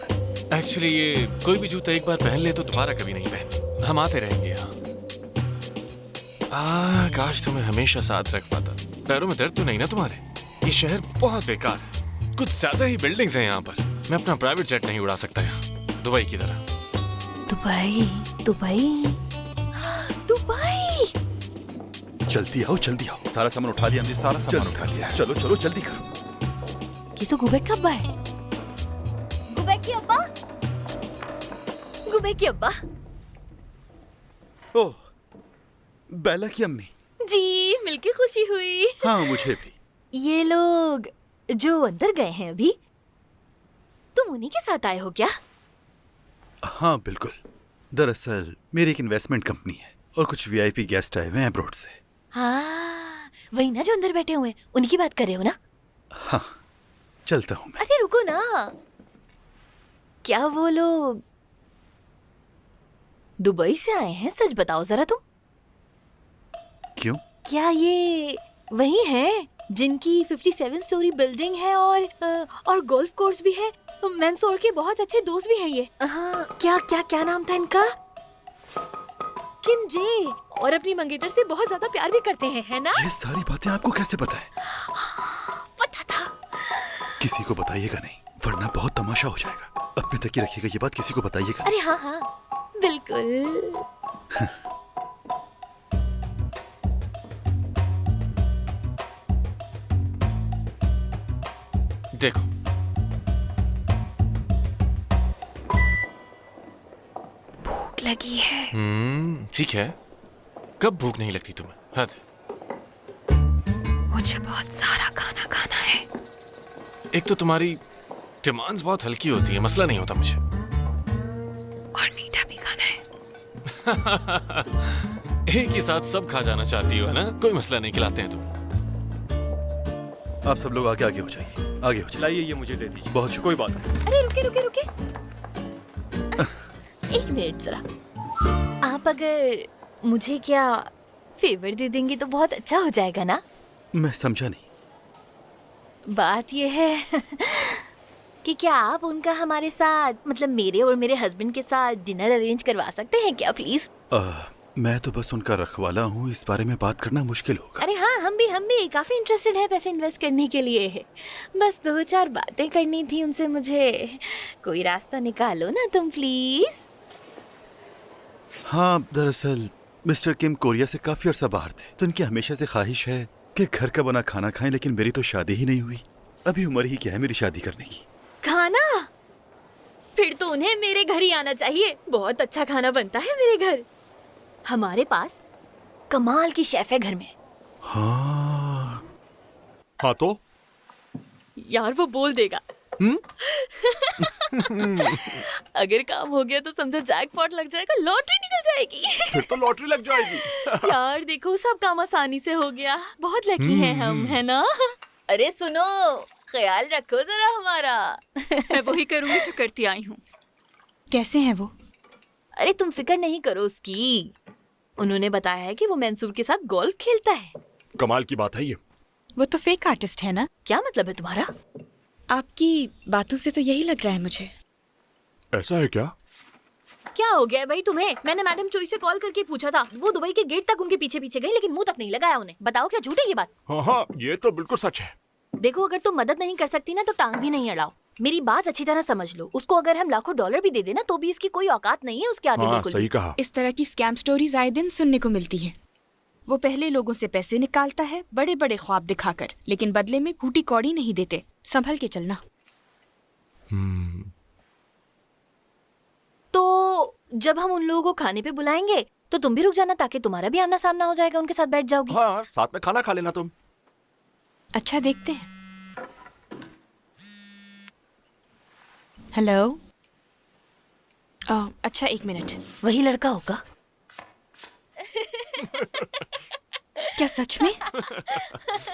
एक्चुअली ये कोई भी जूता एक बार पहन ले तो दोबारा कभी नहीं पहन। हम आते रहेंगे यहाँ। काश तुम्हें हमेशा साथ रख पाता। पैरों में दर्द तो नहीं ना तुम्हारे? ये शहर बहुत बेकार है, कुछ ज्यादा ही बिल्डिंग्स हैं यहाँ पर। मैं अपना प्राइवेट जेट नहीं उड़ा सकता यहाँ, दुबई की तरह। Dubai, Dubai, Dubai. जल्दी आओ, जल्दी आओ। सारा सामान उठा लिया हमने, सारा सामान उठा लिया। चलो चलो जल्दी करो। ये तो गुबेक का अब्बा है। गुबेक की अब्बा, गुबेक की अब्बा। ओह, बेला की अम्मी। जी, मिलके खुशी हुई। हाँ मुझे भी। ये लोग जो अंदर गए हैं अभी, तुम उन्हीं के साथ आए हो क्या? हाँ बिल्कुल। दरअसल मेरी एक इन्वेस्टमेंट कंपनी है और कुछ वीआईपी गेस्ट आए हुए हैं अब्रॉड से। हाँ, वही ना जो अंदर बैठे हुए हैं, उन्हीं की बात कर रहे हो ना? हाँ, चलता हूँ मैं। अरे रुको ना, क्या वो लोग दुबई से आए हैं? सच बताओ जरा तुम। क्यों? क्या ये वही है जिनकी 57 स्टोरी बिल्डिंग है और गोल्फ कोर्स भी है? मैंसोर के बहुत अच्छे दोस्त भी हैं ये। हाँ, क्या क्या क्या नाम था इनका? किम जे। और अपनी मंगेतर से बहुत ज्यादा प्यार भी करते हैं, है ना? ये सारी बातें आपको कैसे पता है? पता था। किसी को बताइएगा नहीं, वरना बहुत तमाशा हो जाएगा। अपने तक ही रखिएगा ये बात, किसी को बताइएगा। अरे हाँ हाँ बिल्कुल। देखो, भूख लगी है। ठीक है। कब भूख नहीं लगती तुम्हें? हद। मुझे बहुत सारा खाना खाना है। एक तो तुम्हारी डिमांड्स बहुत हल्की होती है, मसला नहीं होता मुझे। और मीठा भी खाना है। एक ही साथ सब खा जाना चाहती हो, है ना? कोई मसला नहीं, खिलाते हैं तुम। आप सब लोग आगे आगे हो जाइए, आगे हो जाइए। लाइए, ये मुझे दे दीजिए। बहुत कोई बात नहीं। अरे रुके रुके रुके, एक मिनट जरा। आप अगर मुझे क्या फेवर दे देंगे तो बहुत अच्छा हो जाएगा ना? मैं समझा नहीं। बात ये है कि क्या आप उनका हमारे साथ, मतलब मेरे और मेरे हस्बैंड के साथ डिनर अरेंज करवा सकते हैं क्या प्लीज? मैं तो बस उनका रखवाला हूँ, इस बारे में बात करना मुश्किल होगा। अरे हाँ, हम भी काफी इंटरेस्टेड हैं पैसे इन्वेस्ट करने के लिए। बस 2-4 बातें करनी थी उनसे मुझे। कोई रास्ता निकालो ना तुम प्लीज। हाँ, दरअसल मिस्टर किम कोरिया से काफी अर्सा बाहर थे, तो इनकी हमेशा से ख्वाहिश है कि घर का बना खाना खाएं, लेकिन मेरी तो शादी ही नहीं हुई। अभी उम्र ही क्या है मेरी शादी करने की। खाना? फिर तो उन्हें मेरे घर ही आना चाहिए। बहुत अच्छा खाना बनता है मेरे घर। हमारे पास कमाल की शेफ है घर में। हाँ तो यार वो बोल देगा। अगर काम हो गया तो समझो जैकपॉट लग जाएगा, लॉटरी निकल जाएगी। फिर तो लॉटरी लग जाएगी। यार देखो, सब काम आसानी से हो गया। बहुत लकी हैं हम, है ना? अरे सुनो, ख्याल रखो जरा हमारा। मैं वही करूंगी जो करती आई हूँ। कैसे हैं वो? अरे तुम फिक्र नहीं करो उसकी। उन्होंने बताया है कि वो मंसूर के साथ गोल्फ खेलता है। कमाल की बात है ये। वो तो फेक आर्टिस्ट है ना? क्या मतलब है तुम्हारा? आपकी बातों से तो यही लग रहा है मुझे। ऐसा है क्या? क्या हो गया भाई तुम्हें? मैंने मैडम चोई से कॉल करके पूछा था, वो दुबई के गेट तक उनके पीछे पीछे गई, लेकिन मुंह तक नहीं लगाया उन्हें। बताओ क्या झूठ है ये बात? हाँ, ये तो बिल्कुल सच है। देखो, अगर तुम मदद नहीं कर सकती ना तो टांग भी नहीं अड़ाओ। मेरी बात अच्छी तरह समझ लो। उसको अगर हम लाखों डॉलर भी दे देना तो भी इसकी कोई औकात नहीं है उसके आगे। बिल्कुल सही कहा। इस तरह की स्कैम स्टोरीज आए दिन सुनने को मिलती है। वो पहले लोगों से पैसे निकालता है बड़े बड़े ख्वाब दिखाकर, लेकिन बदले में फूटी कौड़ी नहीं देते। संभल के चलना। तो जब हम उन लोगों को खाने पे बुलाएंगे तो तुम भी रुक जाना, ताकि तुम्हारा भी आमना सामना हो जाएगा, उनके साथ बैठ जाओगी। हाँ, साथ में खाना खा लेना तुम। अच्छा, देखते हैं। हेलो। अच्छा, 1 मिनट। वही लड़का होगा? क्या सच में?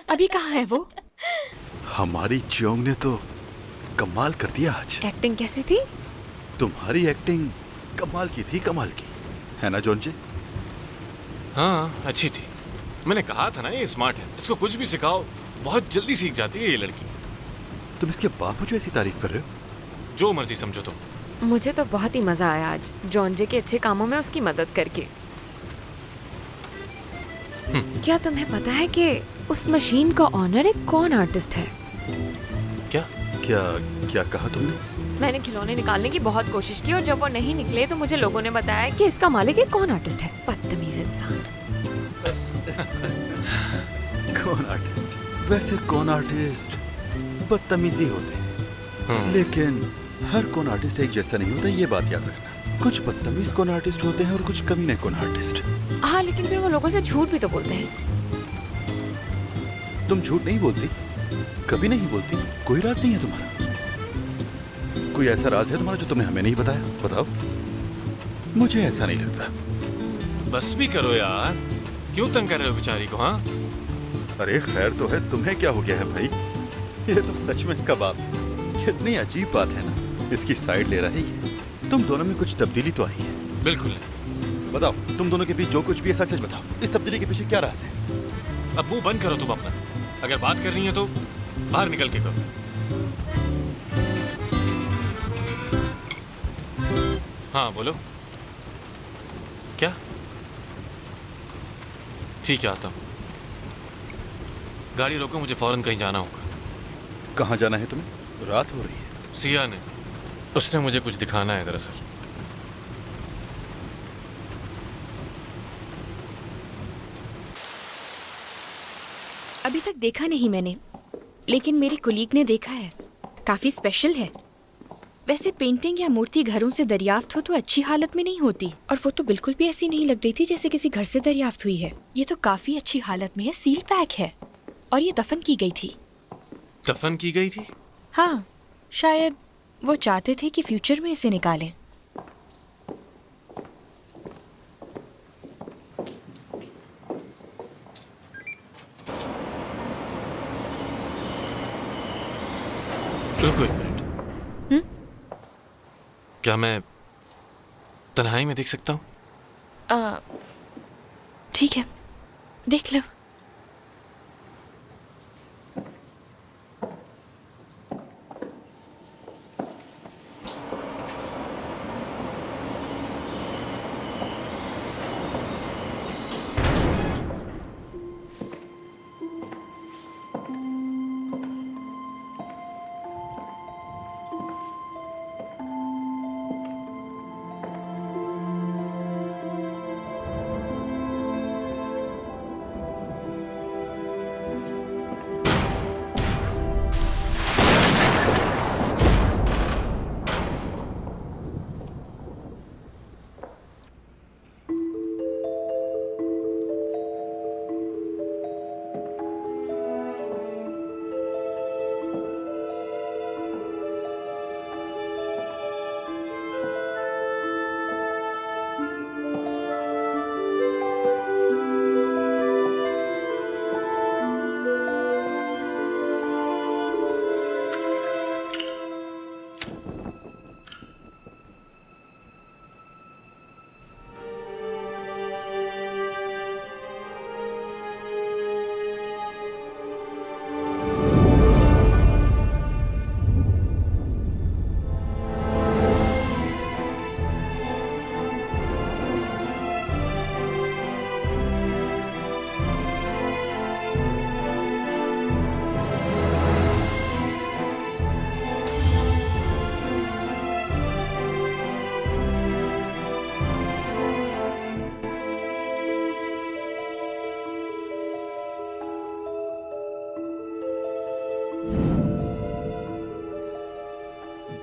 अभी कहाँ है वो? हमारी चोंग ने तो कमाल कर दिया आज। एक्टिंग कैसी थी? तुम्हारी एक्टिंग कमाल की थी, कमाल की, है ना जोनजे? हाँ, अच्छी थी। मैंने कहा था ना ये स्मार्ट है, इसको कुछ भी सिखाओ बहुत जल्दी सीख जाती है ये लड़की। तुम इसके बावजूद ऐसी तारीफ कर रहे हो? जो मर्जी समझो तुम। मुझे तो बहुत ही मजा आया आज जॉन्जे के अच्छे कामों में उसकी मदद करके। क्या तुम्हें पता है कि उस मशीन का ऑनर एक कौन आर्टिस्ट है? क्या क्या क्या कहा तुमने? मैंने खिलौने निकालने की बहुत कोशिश की और जब वो नहीं निकले तो मुझे लोगों ने बताया कि इसका मालिक एक कौन आर्टिस्ट है। बदतमीज इंसान। कौन आर्टिस्ट? वैसे कौन आर्टिस्ट बदतमीजी होते हैं, लेकिन हर कौन आर्टिस्ट एक जैसा नहीं होता, ये बात याद रखना। कुछ बदतमीज कौन आर्टिस्ट होते हैं और कुछ कमीने कौन आर्टिस्ट। हाँ, लेकिन फिर वो लोगों से झूठ भी तो बोलते हैं। तुम झूठ नहीं बोलती, कभी नहीं बोलती। कोई राज नहीं है तुम्हारा? कोई ऐसा राज है तुम्हारा जो तुमने हमें नहीं बताया? बताओ। मुझे ऐसा नहीं लगता। बस भी करो यार, क्यों तंग कर रहे हो बेचारी को? हाँ, अरे खैर तो है, तुम्हें क्या हो गया है भाई? ये तो सच में इसका बाप है। कितनी अजीब बात है ना, इसकी साइड ले रहा है ये। तुम दोनों में कुछ तब्दीली तो आई है? बिल्कुल नहीं। बताओ, तुम दोनों के बीच जो कुछ भी है सच सच बताओ। इस तब्दीली के पीछे क्या राज है? अब मुंह बंद करो तुम अपना। अगर बात करनी है तो बाहर निकल के करो। हाँ बोलो। क्या? ठीक है, आता हूँ। गाड़ी रोको, मुझे फौरन कहीं जाना होगा। कहाँ जाना है तुम्हें? रात हो रही है। सिया ने, उसने मुझे कुछ दिखाना है दरअसल। अभी तक देखा नहीं मैंने, लेकिन मेरी कुलीग ने देखा है। काफी स्पेशल है। वैसे पेंटिंग या मूर्ति घरों से दरियाफ्त हो तो अच्छी हालत में नहीं होती, और वो तो बिल्कुल भी ऐसी नहीं लग रही थी जैसे किसी घर से दरियाफ्त हुई है। ये तो काफी अच्छी हालत में है, सील पैक है, और ये दफन की गई थी। दफन की गई थी? हाँ, शायद वो चाहते थे कि फ्यूचर में इसे निकालें। रुको एक मिनट। क्या मैं तन्हाई में देख सकता हूँ? ठीक है, देख लो।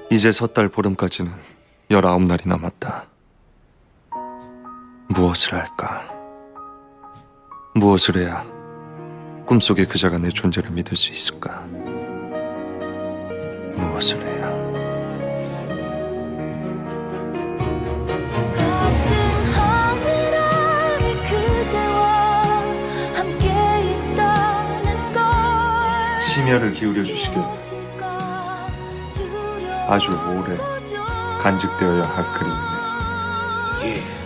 이제 석 달 보름까지는 19날이 남았다. 무엇을 할까? 무엇을 해야 꿈속의 그자가 내 존재를 믿을 수 있을까? 무엇을 해야? 같은 하늘 아래 그대와 함께 있다는 걸 심혈을 기울여 주시길 아주 오래 간직되어야 할 그림이네.